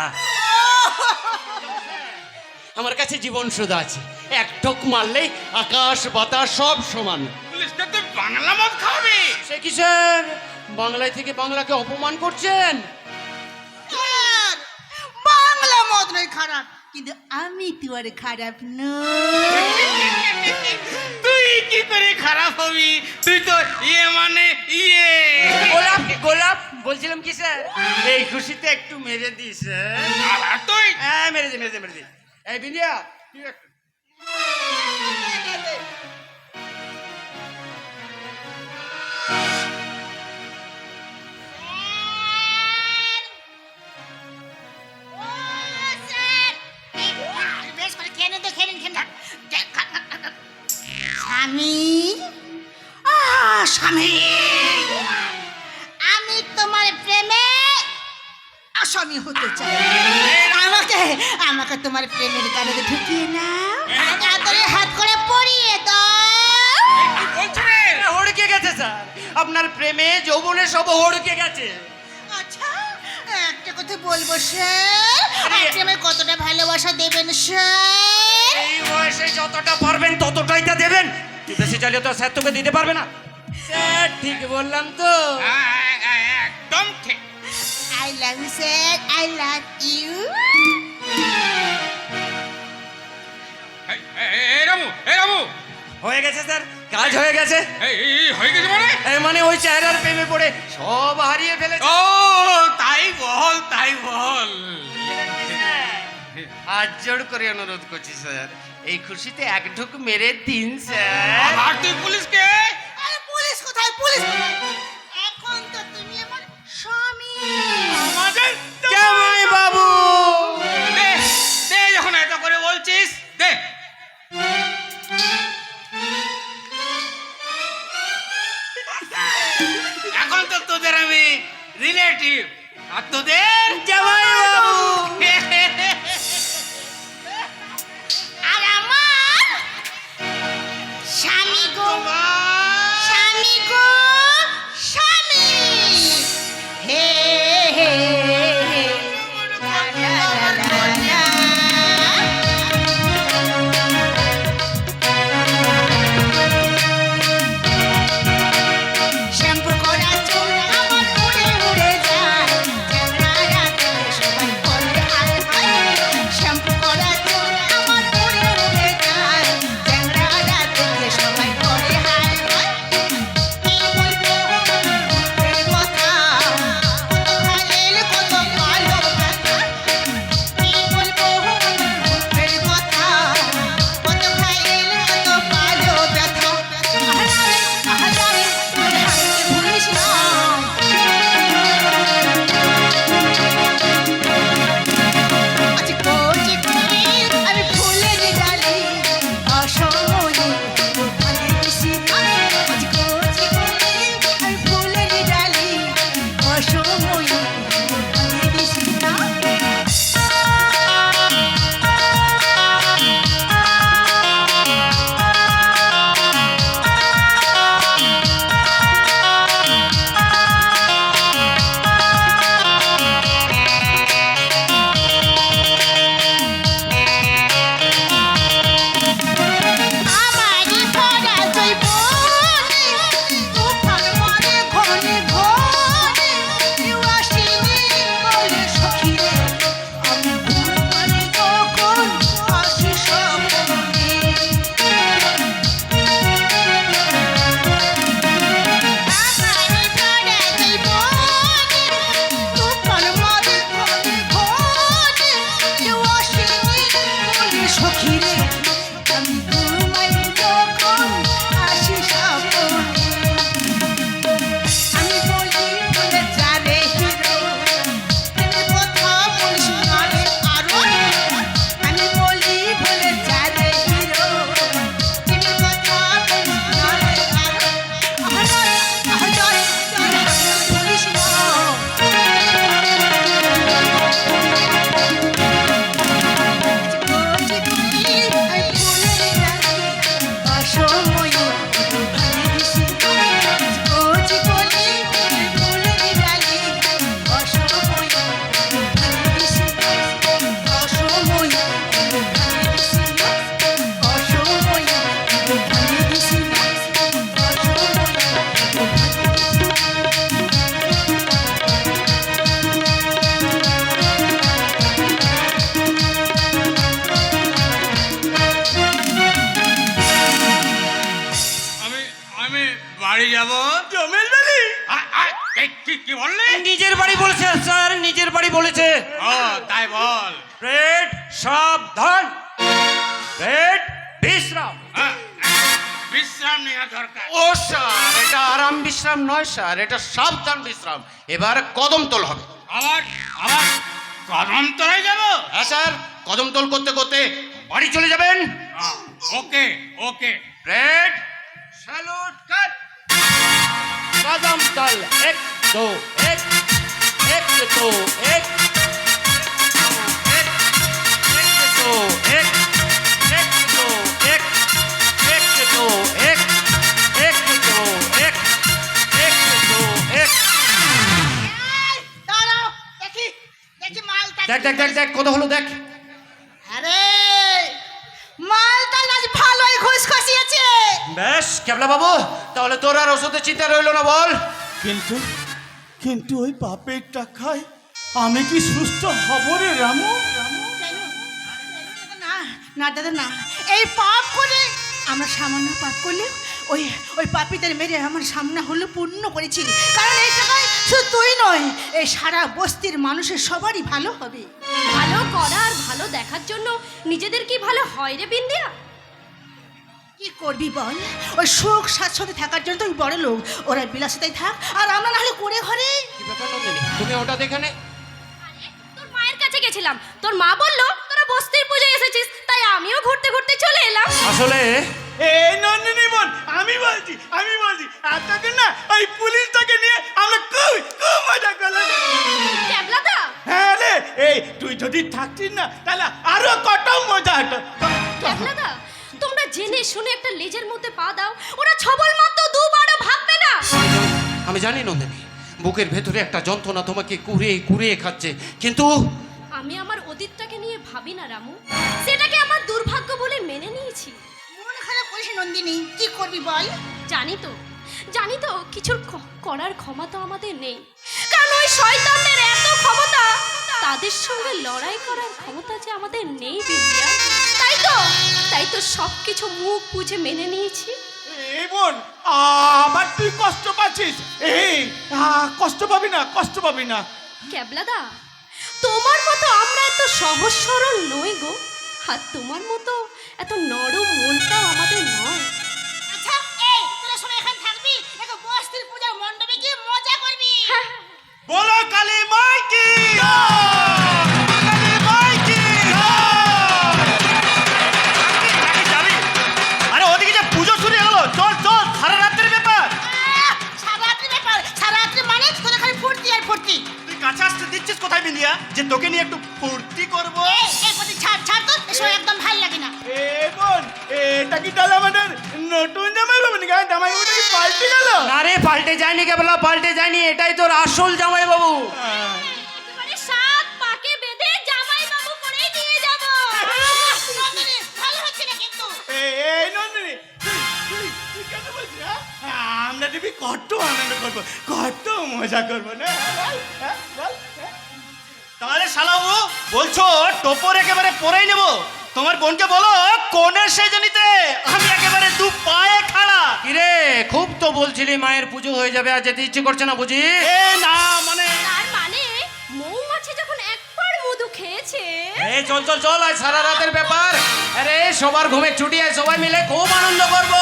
আমার কাছে জীবন সুদা আছে, এক ঠোক মারলেই আকাশ বাতাস সব সমান। পুলিশটা তুই বাংলা মদ খাওয়াবি? সে কি স্যার বাংলায় থেকে বাংলাকে অপমান করছেন? স্যার, বাংলা মত নয় খারাপ, কিন্তু আমি তোমার খারাপ নই। তুই কি করে খারাপ হবি? তুই তো ইয়ে মানে ইয়ে। গোলাপ গোলাপ বলছিলাম কি স্যার, এই খুশিতে একটু মেরে দিস স্যার। আর তুই হ্যাঁ মেরে দে মেরে দে মেরে দে। এই বিন্দিয়া তুই একটু বেশ করে খেয়ে নিন তো, খেয়ে নিন, খেয়ে নিন। স্বামী, স্বামী, আমি তোমার প্রেমে আসামি হতে চাই। আমাকে আমাকে তোমার প্রেমের গাড়িতে ঢুকিয়ে নাও, আদরে হাত করে পরিয়ে দাও। হড়কে গেছে স্যার, আপনার প্রেমে যৌবনে সব হড়কে গেছে। আচ্ছা, একটা কথা বলবো স্যার, আপনি আমায় কতটা ভালোবাসা দেবেন স্যার? এই বয়সে যতটা পারবেন ততটাই তা দেবেন, তুই বেশি চাইলে তো স্যার তোকে দিতে পারবে না। স্যার ঠিক বললাম তো? একদম ঠিক। I love you sir, I love you. এই রামু হয়ে গেছে স্যার, কাজ হয়ে গেছে। এই হয়ে গেছে মানে? এই মানে ওই চেহারার প্রেমে পড়ে সব হারিয়ে ফেলেছে। ও তাই বল, তাই বল। হাত জোড় করে অনুরোধ করছি স্যার, এই খুশিতে এক ঢুক মেরে দিন স্যার। আর তুই পুলিশকে? আরে পুলিশ কোথায়, পুলিশ কোথায়? এখন তো তুমি আমার স্বামী। আমাদের জামাই বাবু দে দে, যখন এত করে বলছিস দে। এখন তো তোদের আমি রিলেটিভ, আর তোদের জামাই বাবু আর আমার স্বামী গো, স্বামী গো, স্বামী। হে হে হে, লা লা লা লা। শ্যাম্পু করা চুল আমার উড়ে উড়ে যায়, চ্যাংড়া রাতে সবাই বলে হায় হায়। শ্যাম্পু করা চুল আমার উড়ে উড়ে যায়, চ্যাংড়া রাতে সবাই বলে হায় বাড়ি যাব। জমের বাড়ি? কি বললি? নিজের বাড়ি বলেছে স্যার, নিজের বাড়ি বলেছে। ও তাই বল। ব্রেড সাবধান, ব্রেড বিশ্রাম। বিশ্রাম নেওয়া দরকার। ও স্যার, এটা আরাম বিশ্রাম নয় স্যার, এটা সাবধান বিশ্রাম। এবার কদম তোল হবে। আবার আবার কদম তলায় যাব। হ্যাঁ স্যার, কদম তোল করতে করতে বাড়ি চলে যাবেন। ওকে ওকে। ব্রেড স্যালুট কাট। कदम तल 1 2 1 1 2 1 1 2 1 1 2 1 1 2 1 1 2 1 1 2 1 দাঁড়াও, দেখি দেখি মালটা। দেখ দেখ দেখ দেখ কত হলো দেখ। আরে মালটা আজ ভালোই ঘুষ খসিয়েছে। বেশ ক্যাবলা বাবু, তাহলে তোর আর ওষুধের চিন্তা রইলো না বল। কিন্তু কিন্তু ওই বাপের টাকায় আমি কি সুস্থ হব রে রামু? না না দাদা না, এই পাপ করে আমরা সামান্য পাপ করলে ওই ওই পাপীদের মেরে আমার সামনে হলো পূর্ণ করেছি। কারণ এই টাকায় শুধু তুই নয়, এই সারা বস্তির মানুষের সবারই ভালো হবে। ভালো করা আর ভালো দেখার জন্য নিজেদের কি ভালো হয় রে বিন্দিয়া? কি করবি বল? ওই সুখ স্বাচ্ছন্দ্যে থাকার জন্য তুই বড় লোক, ওরা বিলাসিতাই থাক আর আমরা নাহলে করে ঘরে। কি ব্যাপার নন্দিনী, তুমি ওটা দেখে নে। তোর মায়ের কাছে গেছিলাম, তোর মা বললো তোরা বস্তির পুজোয় এসেছিস, তাই আমিও ঘুরতে ঘুরতে চলে এলাম। আসলে এই নন্দিনী বোন, আমি বলছি এতদিন না ওই পুলিশটাকে নিয়ে আমরা খুব খুব মজা করলাম। ক্যাবলাদা, হ্যাঁ রে, এই তুই যদি থাকতিস না তাহলে আরো কত মজা হতো। ক্যাবলাদা, তোমরা জেনে শুনে একটা লেজের মধ্যে পা দাও, ওরা ছবল মাত্র দুবারও ভাববে না। আমি জানি নন্দিনী, বুকের ভেতরে একটা যন্ত্রণা তোমাকে কুড়িয়ে কুড়িয়ে খাচ্ছে, কিন্তু আমি আমার অতীতটাকে নিয়ে ভাবি না রামু, সেটাকে আমার দুর্ভাগ্য বলে মেনে নিয়েছি। মন খারাপ করিস নন্দিনী, কি করবি বল? জানি তো কিছুর করার ক্ষমতা আমাদের নেই, কারণ ওই শয়তানদের এত ক্ষমতা, তাদের সঙ্গে লড়াই করার ক্ষমতা যে আমাদের নেই বিন্দিয়া। তাই তো সব কিছু মুখ বুঝে মেনে নিয়েছি। এই বোন, আবার তুই কষ্ট পাচ্ছিস? এই কষ্ট পাবি না। ক্যাবলাদা, তোমার মতো আমরা এত সহজ সরল নই গো, আর তোমার মতো এত নরম মনটাও আমাদের নয়। আচ্ছা, এই তোরা সবাই এখানে থাকবি, দেখো বস্তির পূজার মণ্ডপে গিয়ে মজা করবি। হ্যাঁ, বলো কালী মাই কি কালী মাই কি। আরে ওদিকে যে পুজো শুরু হলো, চল চল, সারা রাত্রির ব্যাপার। সারা রাত্রি মানে তোরা খালি ফুর্তি আর ফুর্তি। তুই কাছে আসতে দিচ্ছিস কোথায় বিন্দিয়া, যে তোকে নিয়ে একটু ফুর্তি করবো? এই ফুর্তি ছাড় তো, এসব একদম ভাল লাগে না। এ বোন, এটা কি তাহলে আমাদের নতুন জামাই বাবু নাকি? জামাই বাবুটা কি পাল্টে গেল? না রে, পাল্টে যায়নি কেবলা, পাল্টে যায়নি, এটাই তোর আসল জামাই বাবু। একেবারে সাত পাকে বেঁধে জামাই বাবু করেই নিয়ে যাব। নন্দিনী, ভালো হচ্ছে না কিন্তু। এই নন্দিনী, তুই কেন বলছিস? আমরা দেবী কত আনন্দ করবো, কত মজা করবো না? বল। তাহলে শালাবু বলছো টোপর একেবারে পরেই নেব? তোমার বোনকে বলো কোণের সেজে নিতে, আমি একেবারে দু পায়ে খাড়া। কিরে, খুব তো বলছিলি মায়ের পুজো হয়ে যাবে, আর যেতে ইচ্ছে করছে না বুঝি? এ না মানে তার মানে মৌমাছি যখন একবার মধু খেয়েছে। এই চল চল চল, আজ সারা রাতের ব্যাপার। আরে সবার ঘুমে ছুটি, আজ সবাই মিলে খুব আনন্দ করব।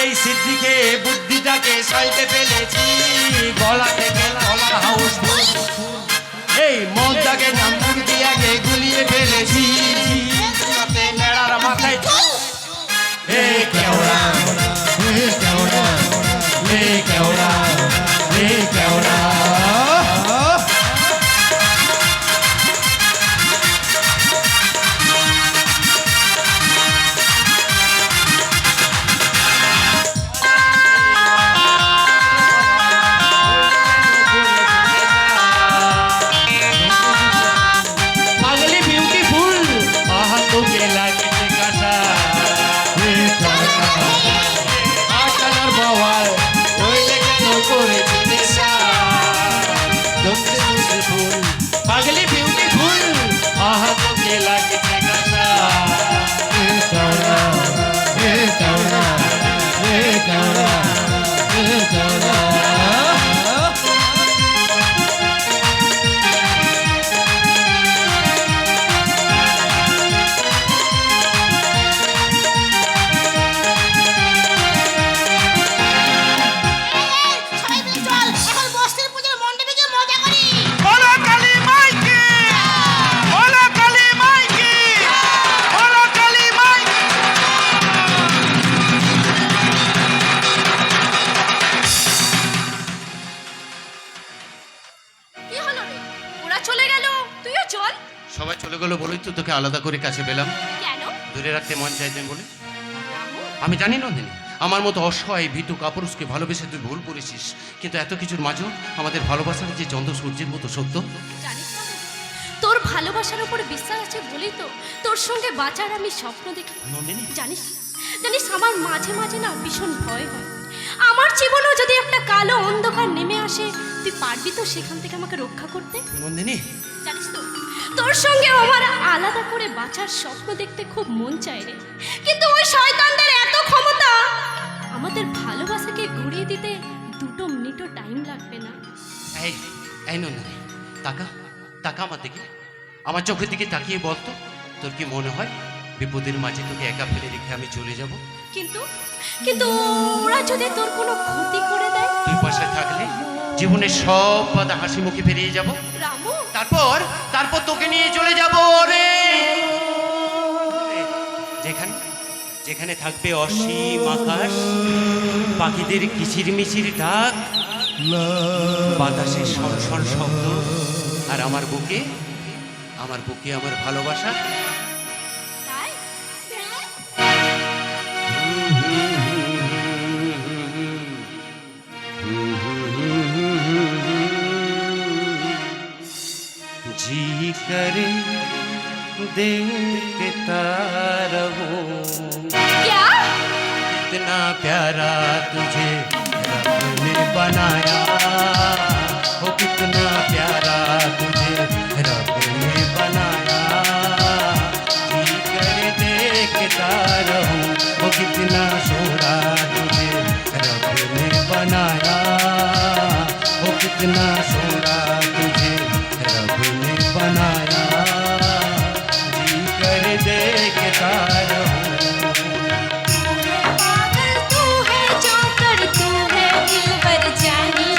এই সিদ্ধিকে বুদ্ধিটাকে সাইতে ফেলেছি, গলা থেকে গলা হাউস এই মনটাকে নাম্বুর দিয়াকে গুলিয়ে ফেলেছি, তাতে নেড়ার মাথায় হে কেওড়া হে কেওড়া হে কেওড়া হে কেওড়া। গেল বলেই তো তোকে আলাদা করে কাছে পেলাম। কেন দূরে রাখতে মন চাইতেন বলে। রামু? আমি জানি নন্দিনী, আমার মতো অসহায় ভীতু কাপুরুষকে ভালোবেসে তুই ভুল করেছিস, কিন্তু এত কিছুর মাঝেও আমাদের ভালোবাসার যে চন্দ্র সূর্যের মতো সত্য। জানিস রামু, তোর ভালোবাসার উপরে বিশ্বাস আছে বলেই তো তোর সঙ্গে বাঁচার আমি স্বপ্ন দেখি। নন্দিনী, জানিস জানিস আমার মাঝে মাঝে না ভীষণ ভয় হয়। আমার জীবনেও যদি একটা কালো অন্ধকার নেমে আসে, তুই পারবি তো সেখান থেকে আমাকে রক্ষা করতে? নন্দিনী, জানিস তো তোর সঙ্গে আমার আলাদা করে বাঁচার স্বপ্ন দেখতে খুব মন চায় রে, কিন্তু ওই শয়তানদের এত ক্ষমতা, আমাদের ভালোবাসাকে ঘুরিয়ে দিতে 2 মিনিটও টাইম লাগবে না। এই এই নন্দিনী, তাকা তাকা আমার দিকে, আমার চোখের দিকে তাকিয়ে বলতো, তোর কি মনে হয় বিপদের মাঝে তোকে একা ফেলে রেখে আমি চলে যাব? কিন্তু কিন্তু ওরা যদি তোর কোনো ক্ষতি করে দেয়? তুই পাশে থাকলে জীবনের সব বাধা হাসি মুখে পেরিয়ে যাব। রামু, তারপর তারপর তোকে নিয়ে চলে যাব রে, যেখানে যেখানে থাকবে অসীম আকাশ, পাখিদের কিচিরমিচির ডাক, বাতাসের সরসর শব্দ, আর আমার বুকে আমার ভালোবাসা। তাই जी करे देखता रहूं, क्या? कितना प्यारा तुझे रब ने बनाया, हो कितना प्यारा तुझे रब ने बनाया, जी करे देखता रहूं, हो कितना सोहरा तुझे रब ने बनाया, हो कितना सोहरा तुझे रब ने बनाया, जी कर देखता रहूं। पागल तू है जोकर, तू है दिलबर जानी,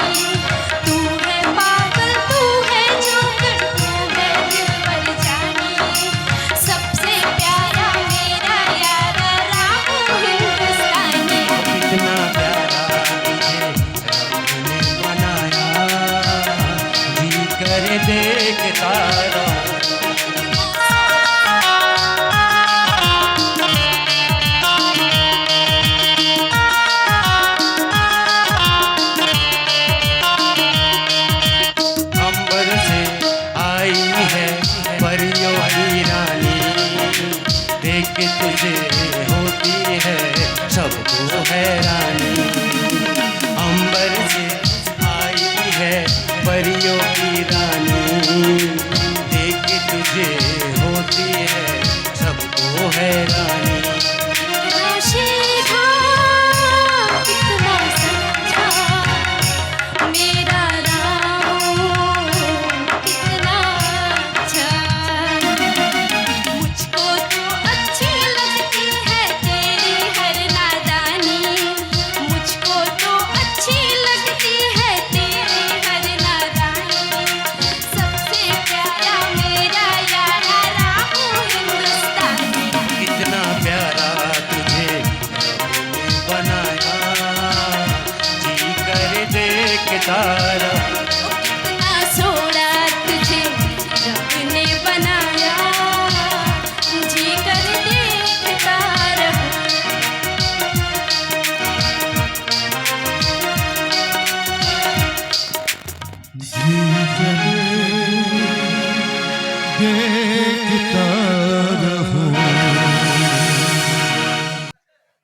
तू है पागल तू है जोकर, तू है दिलबर जानी, सबसे प्यारा मेरा यारा रामू हिंदुस्तानी। कितना प्यारा तुझे रब ने बनाया, जी कर देखता रहूं। अंबर से आई है परियों की रानी, देख के तुझे होती है सबको हैरानी। अंबर से आई है परियों की रानी, देख के तुझे होती है सबको हैरानी। कितना शीघ्र, कितना सच्चा मेरा राम, कितना अच्छा। मुझको तो अच्छी लगती है तेरी हर नादानी, मुझको तो अच्छी लगती है तेरी हर नादानी, सबसे प्यारा मेरा यारा रामू हिंदुस्तानी। कितना प्यारा तुझे रब ने बनाया, जी कर देखता रहूं। कितना सोना तुझे रब ने बनाया, जी कर देखता रहूं।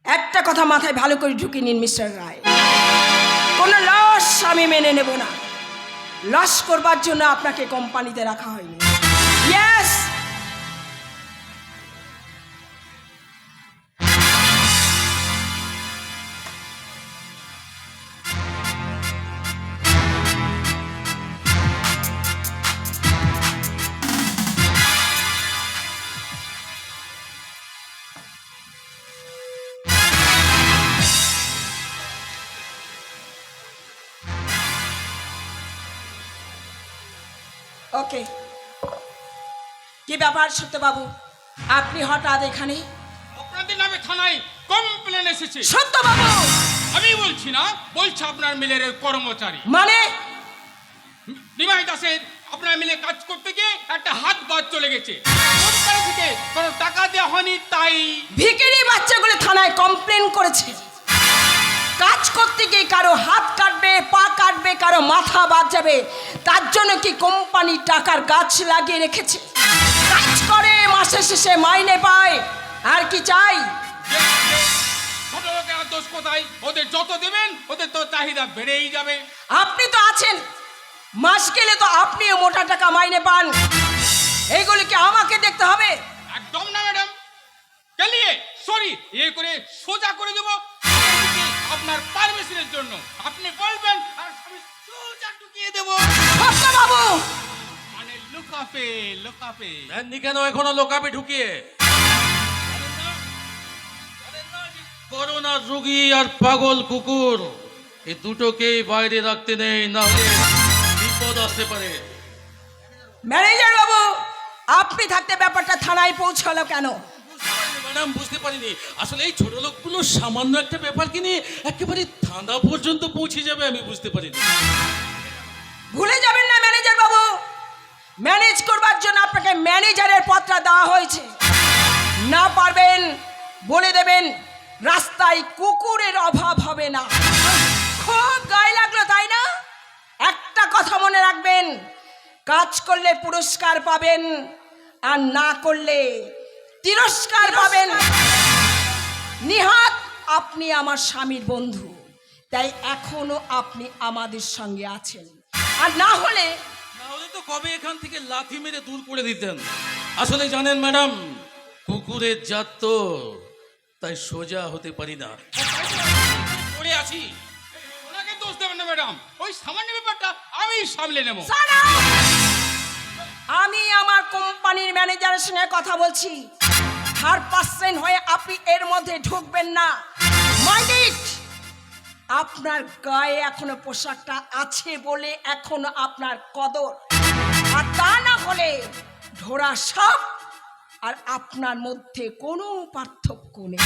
একটা কথা মাথায় ভালো করে ঢুকে নিন মিস্টার রায়, কোনো লস আমি মেনে নেব না। লস করবার জন্য আপনাকে কোম্পানিতে রাখা হয়নি। ইয়েস, ওকে। কি ব্যাপার সত্যবাবু, আপনি হঠাৎ এখানে? আপনাদের নামে থানায় কমপ্লেন এসেছে। সত্যবাবু, আমি বলছি না, বলছে আপনার মিলের ওই কর্মচারী মানে নিমাই দাসের আপনারা মিলে কাজ করতে গিয়ে একটা হাত বাদ চলে গেছে। কোম্পানি থেকে কোনো টাকা দেওয়া হয়নি, তাই ভিখিরি বাচ্চাগুলো থানায় কমপ্লেন করেছে কাজ করতে গিয়ে কারো হাত কাটবে, পা কাটবে, কারো মাথা বাদ যাবে। তার জন্য কি কোম্পানি টাকার গাছ লাগিয়ে রেখেছে? কাজ করে মাসের শেষে মাইনে পায়, আর কি চাই? ছোট লোকের আর দোষ কোথায়? ওদের যত দেবেন ওদের তো চাহিদা বেড়েই যাবে। আপনি তো আছেন, মাস গেলে তো আপনিও মোটা টাকা মাইনে পান। এইগুলি কি আমাকে দেখতে হবে? একদম না ম্যাডাম, চালিয়ে সরি এ করে সোজা করে দেবো আপনার পারমিশনের জন্য। আপনি বলবেন আর আমি সোজা ঢুকিয়ে দেবো। বাবু, মানে লুকাপে লুকাপে দেননি কেন এখনো লোকাপে ঢুকিয়ে? করোনা রোগী আর পাগল কুকুর এই দুটোকেই বাইরে রাখতে নেই, না হলে বিপদ আসতে পারে। ম্যানেজার বাবু, আপনি থাকতে ব্যাপারটা থানায় পৌঁছালো কেন? ম্যাডাম বুঝতে পারিনি, আসলে এই ছোট লোকগুলো সামান্য একটা ব্যাপারকে নিয়ে একেবারে থানা পর্যন্ত পৌঁছে যাবে আমি বুঝতে পারিনি। ভুলে যাবেন না ম্যানেজার বাবু, ম্যানেজ করবার জন্য আপনাকে ম্যানেজারের পদটা দেওয়া হয়েছে। না পারবেন বলে দেবেন, রাস্তায় কুকুরের অভাব হবে না। খুব গায়ে লাগলো তাই না? একটা কথা মনে রাখবেন, কাজ করলে পুরস্কার পাবেন, আর না করলে তিরস্কার পাবেন। নিহাত আপনি আমার স্বামীর বন্ধু, তাই এখনো আপনি আমাদের সঙ্গে আছেন, আর না হলে তো কবে এখান থেকে লাথি মেরে দূর করে দিতেন। আসলে জানেন ম্যাডাম, কুকুরের জাত তো, তাই সোজা হতে পারি না। পড়ে আছি, ওনাকে দোষ দেবেন না ম্যাডাম, ওই সামান্য ব্যাপারটা আমি সামলে নেব। আমি আমার কোম্পানির ম্যানেজারের সঙ্গে কথা বলছি, 3% হয়ে আপনি এর মধ্যে ঢুকবেন না। মাইন্ড, আপনার গায়ে এখনো পোশাকটা আছে বলে এখনো আপনার কদর, আর তা না হলে ঢোড়া সাপ আর আপনার মধ্যে কোনো পার্থক্য নেই।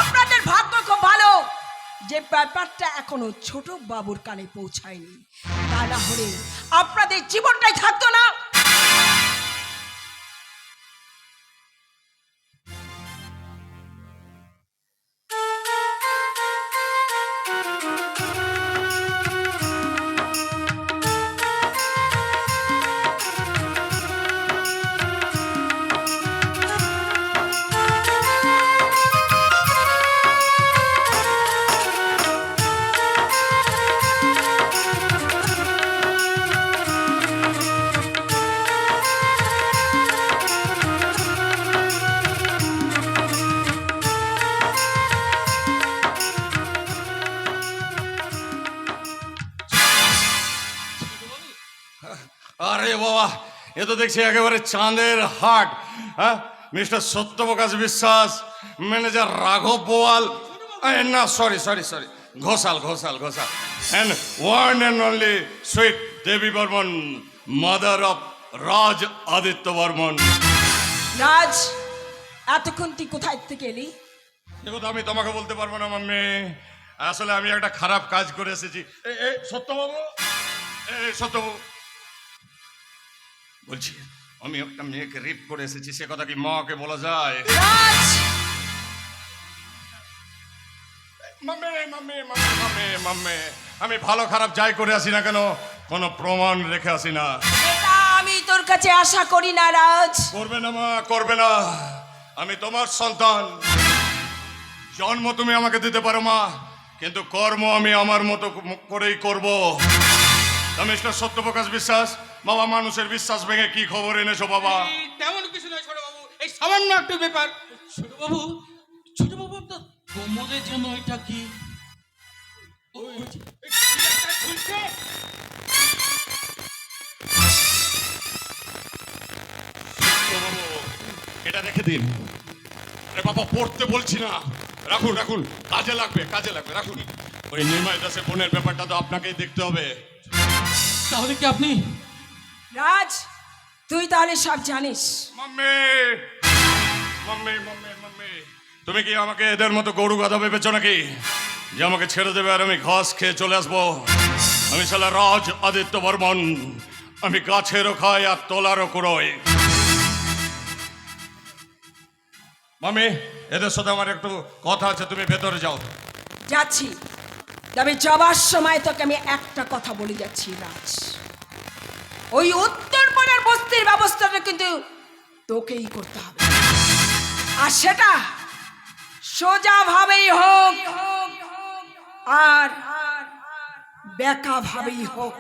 আপনাদের ভাগ্য খুব ভালো যে ব্যাপারটা এখনো ছোট বাবুর কানে পৌঁছায়নি, তা না হলে আপনাদের জীবনটাই থাকতো না। আরে বাবা, এ তো দেখছি একেবারে চাঁদের হাট। হ্যাঁ, মিস্টার সত্যপ্রকাশ বিশ্বাস, ম্যানেজার রাঘব বোয়াল, না sorry sorry sorry Ghoshal Ghoshal Ghoshal, and one and only sweet Debi Barman, mother of Raj Aditya Barman. Raj, এতক্ষণ তুই কোথায় থেকে এলি? দেখো, আমি তোমাকে বলতে পারবো না মাম্মি, আসলে আমি একটা খারাপ কাজ করে এসেছি। সত্যবাবু, সত্যবাবু বলছি, আমি একটা মেয়েকে রেপ করে এসেছি, সে কথা কি মাকে বলা যায়? রাজ, আমি ভালো খারাপ যাই করে আসি না কেন, কোনো প্রমাণ রেখে আসি না। এটা আমি তোর কাছে আশা করি না রাজ। করবে না মা, করবে না। আমি তোমার সন্তান, জন্ম তুমি আমাকে দিতে পারো মা, কিন্তু কর্ম আমি আমার মতো করেই করব। মিস্টার সত্যপ্রকাশ বিশ্বাস, বাবা মানুষের বিশ্বাস ভেঙে কি খবর এনেছো বাবা? তেমন কিছু নয় ছোট বাবু, এই সামান্য একটা ব্যাপার। ছোট বাবু, ছোট বাবু আপনার কোমরের জন্য এটা কি? এটা রেখে দিন। আরে বাবা, পড়তে বলছি না, রাখুন রাখুন, কাজে লাগবে কাজে লাগবে, রাখুন। ওই নিমাই দাসের বোনের ব্যাপারটা তো আপনাকেই দেখতে হবে। তাহলে কি আপনি? রাজ, তুই তাহলে সব জানিস। মাম্মি মাম্মি মাম্মি মাম্মি, তুমি কি আমাকে এদের মতো গরু গাধা ভেবেছো নাকি, যে আমাকে ছেড়ে দেবে আর আমি ঘাস খেয়ে চলে আসবো? আমি শালা রাজ আদিত্য বর্মন, আমি গাছেরও খাই আর তোলারও কুড়োই। মামি, এদের সাথে আমার একটু কথা আছে, তুমি ভেতরে যাও। যাচ্ছি, তবে যাবার সময় তোকে আমি একটা কথা বলে যাচ্ছি রাজ, ওই উত্তরপাড়ার বস্তির ব্যবস্থাটা কিন্তু তোকেই করতে হবে, আর সেটা সোজা ভাবেই হোক আর বেকা ভাবেই হোক।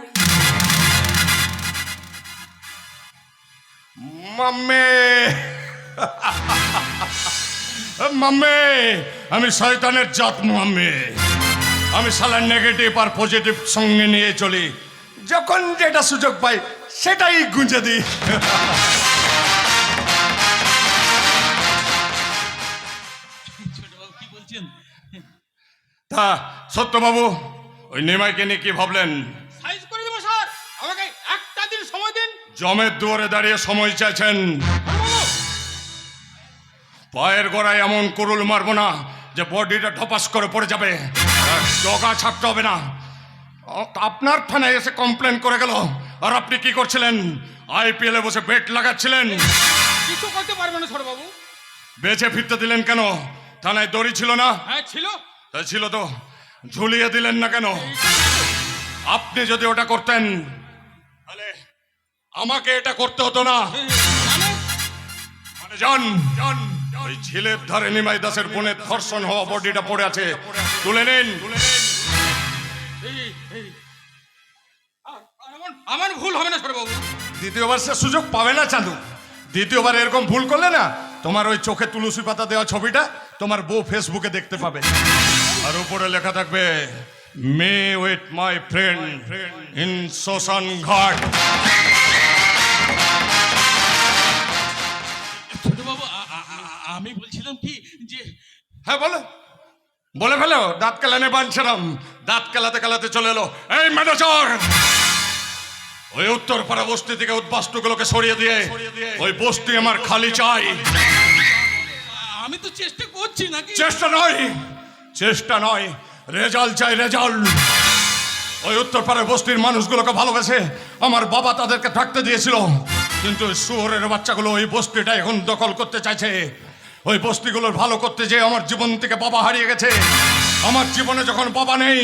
মাম্মি মাম্মি, আমি শয়তানের জাত মাম্মি। আমি সালা নেগেটিভ আর পজিটিভ সঙ্গে নিয়ে চলি, যখন যেটা সুযোগ পাই সেটাই গুঁজে দিই। কি বলছেন? তা সত্যবাবু, ওই নিমাইকে নিয়ে কি ভাবলেন? সাইজ করে দেবো স্যার, আমাকে একটা দিন সময় দিন। জমের দুয়ারে দাঁড়িয়ে সময় চাইছেন? পায়ের গোড়ায় এমন কুরুল মারবো না যে বডিটা ঠপাস করে পড়ে যাবে, জগা ছাড়তে হবে না। আপনার থানায় এসে কমপ্লেন করে গেল, আর আপনি কি করছিলেন? IPL এ বসে বেট লাগাচ্ছিলেন। কিছু করতে পারবে না ছোট বাবু। বেঁচে ফিরতে দিলেন কেন? থানায় দড়ি ছিল না? হ্যাঁ ছিল। তাই ছিল তো, ঝুলিয়ে দিলেন না কেন? আপনি যদি ওটা করতেন তাহলে আমাকে এটা করতে হতো না। মানে যান, ওই ঝিলের ধারে নিমাই দাসের বোনের ধর্ষণ হওয়া বডিটা পড়ে আছে, তুলে নিন। আমার ভুল হবে না ছোট বাবু। দ্বিতীয়বার সে সুযোগ পাবে না চাঁদু। দ্বিতীয়বার এরকম ভুল করলে না, তোমার ওই চোখে তুলসী পাতা দেওয়া ছবিটা তোমার বউ ফেসবুকে দেখতে পাবে, আর উপরে লেখা থাকবে মে উইথ মাই ফ্রেন্ড ইন শ্মশান ঘাট। ছোট বাবু, আমি বলছিলাম কি যে, হ্যাঁ বলো, বলে ফেলো। দাঁত কেলানে বানছিলাম, দাঁত কেলাতে কেলাতে চলে এলো। এই ম্যানেজার, ওই উত্তরপাড়া বস্তি থেকে উদ্বাস্তুগুলোকে সরিয়ে দিয়ে ওই বস্তি আমার খালি চাই। আমি তো চেষ্টা করছি নাকি? চেষ্টা নয়, রেজাল্ট চাই, রেজাল্ট। ওই উত্তরপাড়ার বস্তির মানুষগুলোকে ভালোবেসে আমার বাবা তাদেরকে থাকতে দিয়েছিল, কিন্তু ওই শুয়োরের বাচ্চাগুলো ওই বস্তিটা এখন দখল করতে চাইছে। ওই বস্তিগুলোর ভালো করতে যেয়ে আমার জীবন থেকে বাবা হারিয়ে গেছে। আমার জীবনে যখন বাবা নেই,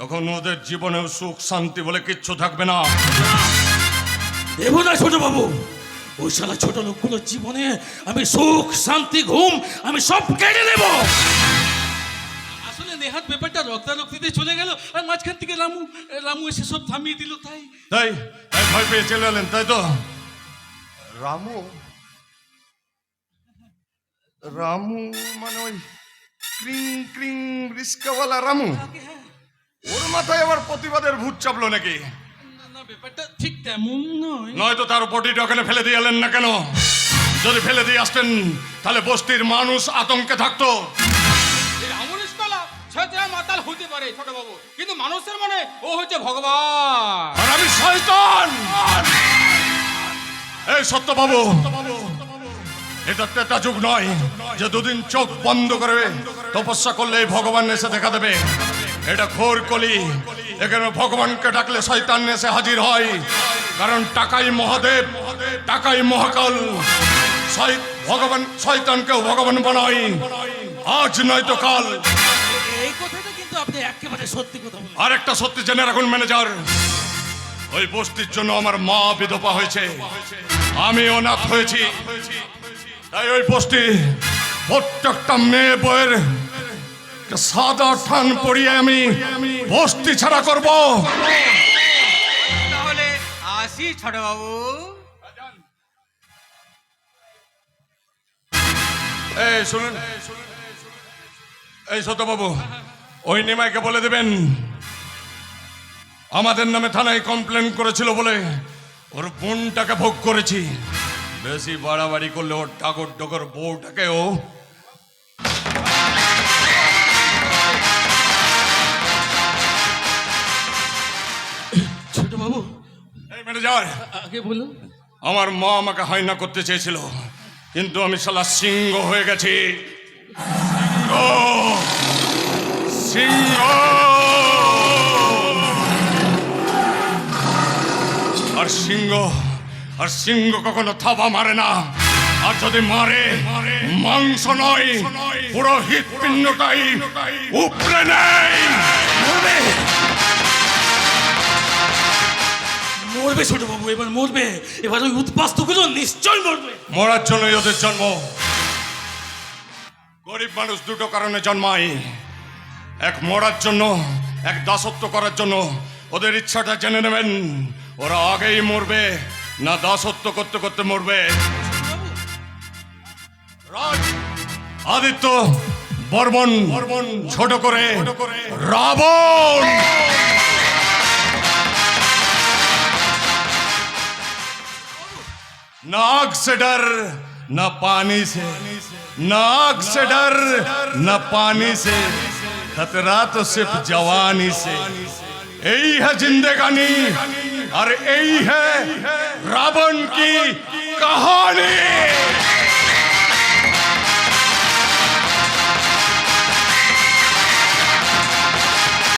তখন ওদের জীবনেও সুখ শান্তি বলে কিচ্ছু থাকবে না। দেবো না ছোট বাবু, ওই শালা ছোট লোকগুলোর জীবনে আমি সুখ শান্তি ঘুম আমি সব কেড়ে নেব। আসলে নেহাত ব্যাপারটা রক্তারক্তিতে চলে গেল, আর মাঝখান থেকে রামু এসে সব থামিয়ে দিল। তাই তাই তাই ভয় পেয়ে চলে এলেন, তাই তো? রামু মানে ওই ক্রিং ক্রিং রিস্কাওয়ালা রামু? ওর মাথায় আবার প্রতিবাদের ভূত চাপলো নাকি? না, ব্যাপারটা ঠিক তেমন নয়। নয়তো তার বডিটা ওখানে ফেলে দিয়ে এলেন না কেন? যদি ফেলে দিয়ে আসতেন তাহলে বস্তির মানুষ আতঙ্কে থাকতো। মাতাল হতে পারে ছোট বাবু, কিন্তু মানুষের মনে ও হচ্ছে ভগবান, আর আমি শয়তান। এই সত্যবাবু, এটা তেটা যুগ নয় যে দুদিন চোখ বন্ধ করে তপস্যা করলে ভগবান এসে দেখা দেবে। এটা ঘোর কলি। এখানে ভগবানকে ডাকলে শয়তান এসে হাজির হয়, কারণ টাকাই মহাদেব, টাকাই মহাকাল। ভগবান শয়তানকেও ভগবান বানায়, আজ নয়তো কাল। এই কথাটা কিন্তু আপনি একেবারে সত্যি কথা বলেন। আর একটা সত্যি জেনে রাখুন ম্যানেজার, ওই বস্তির জন্য আমার মা বিধবা হয়েছে, আমি অনাথ হয়েছি। তাই ওই বস্তি প্রত্যেকটা মেয়ে বইয়ের সাদা টান পরিয়ে আমি বস্তি ছাড়া করব। তাহলে আসি ছোট বাবু। এই শুনুন, এই সত্যবাবু, ওই নিমাইকে বলে দেবেন আমাদের নামে থানায় কমপ্লেন করেছিল বলে ওর বোনটাকে ভোগ করেছি। বেশি বাড়াবাড়ি করলে ওর টাগর ডগর বউটাকেও। ছোট বাবু, এই ম্যানেজার, আগে বলুন। আমার মা আমাকে হাইনা করতে চেয়েছিল, কিন্তু আমি শালা সিংহ হয়ে গেছি। সিংহ। আর আর সিংহ কখনো থাবা মারে না, আর যদি মারে মাংস নয় পুরো হৃৎপিণ্ডটাই উপড়ে নেয়। মরবে ছোট বাবু, এবার মরবে। এবার ওই উৎপাস্তগুলো নিশ্চয় মরবে। মরার জন্যই ওদের জন্ম। গরিব মানুষ দুটো কারণে জন্মায়, এক মরার জন্য, এক দাসত্ব করার জন্য। ওদের ইচ্ছাটা জেনে নেবেন, ওরা আগেই মরবে না দাসত্ব করতে করতে মরবে। রাজ আদিত্য বর্মন ছোট করে রাবণ। नाग से डर न पानी से, नाग से डर न पानी से, खतरा तो सिर्फ जवानी से। यही है जिंदगानी और यही है रावण की कहानी।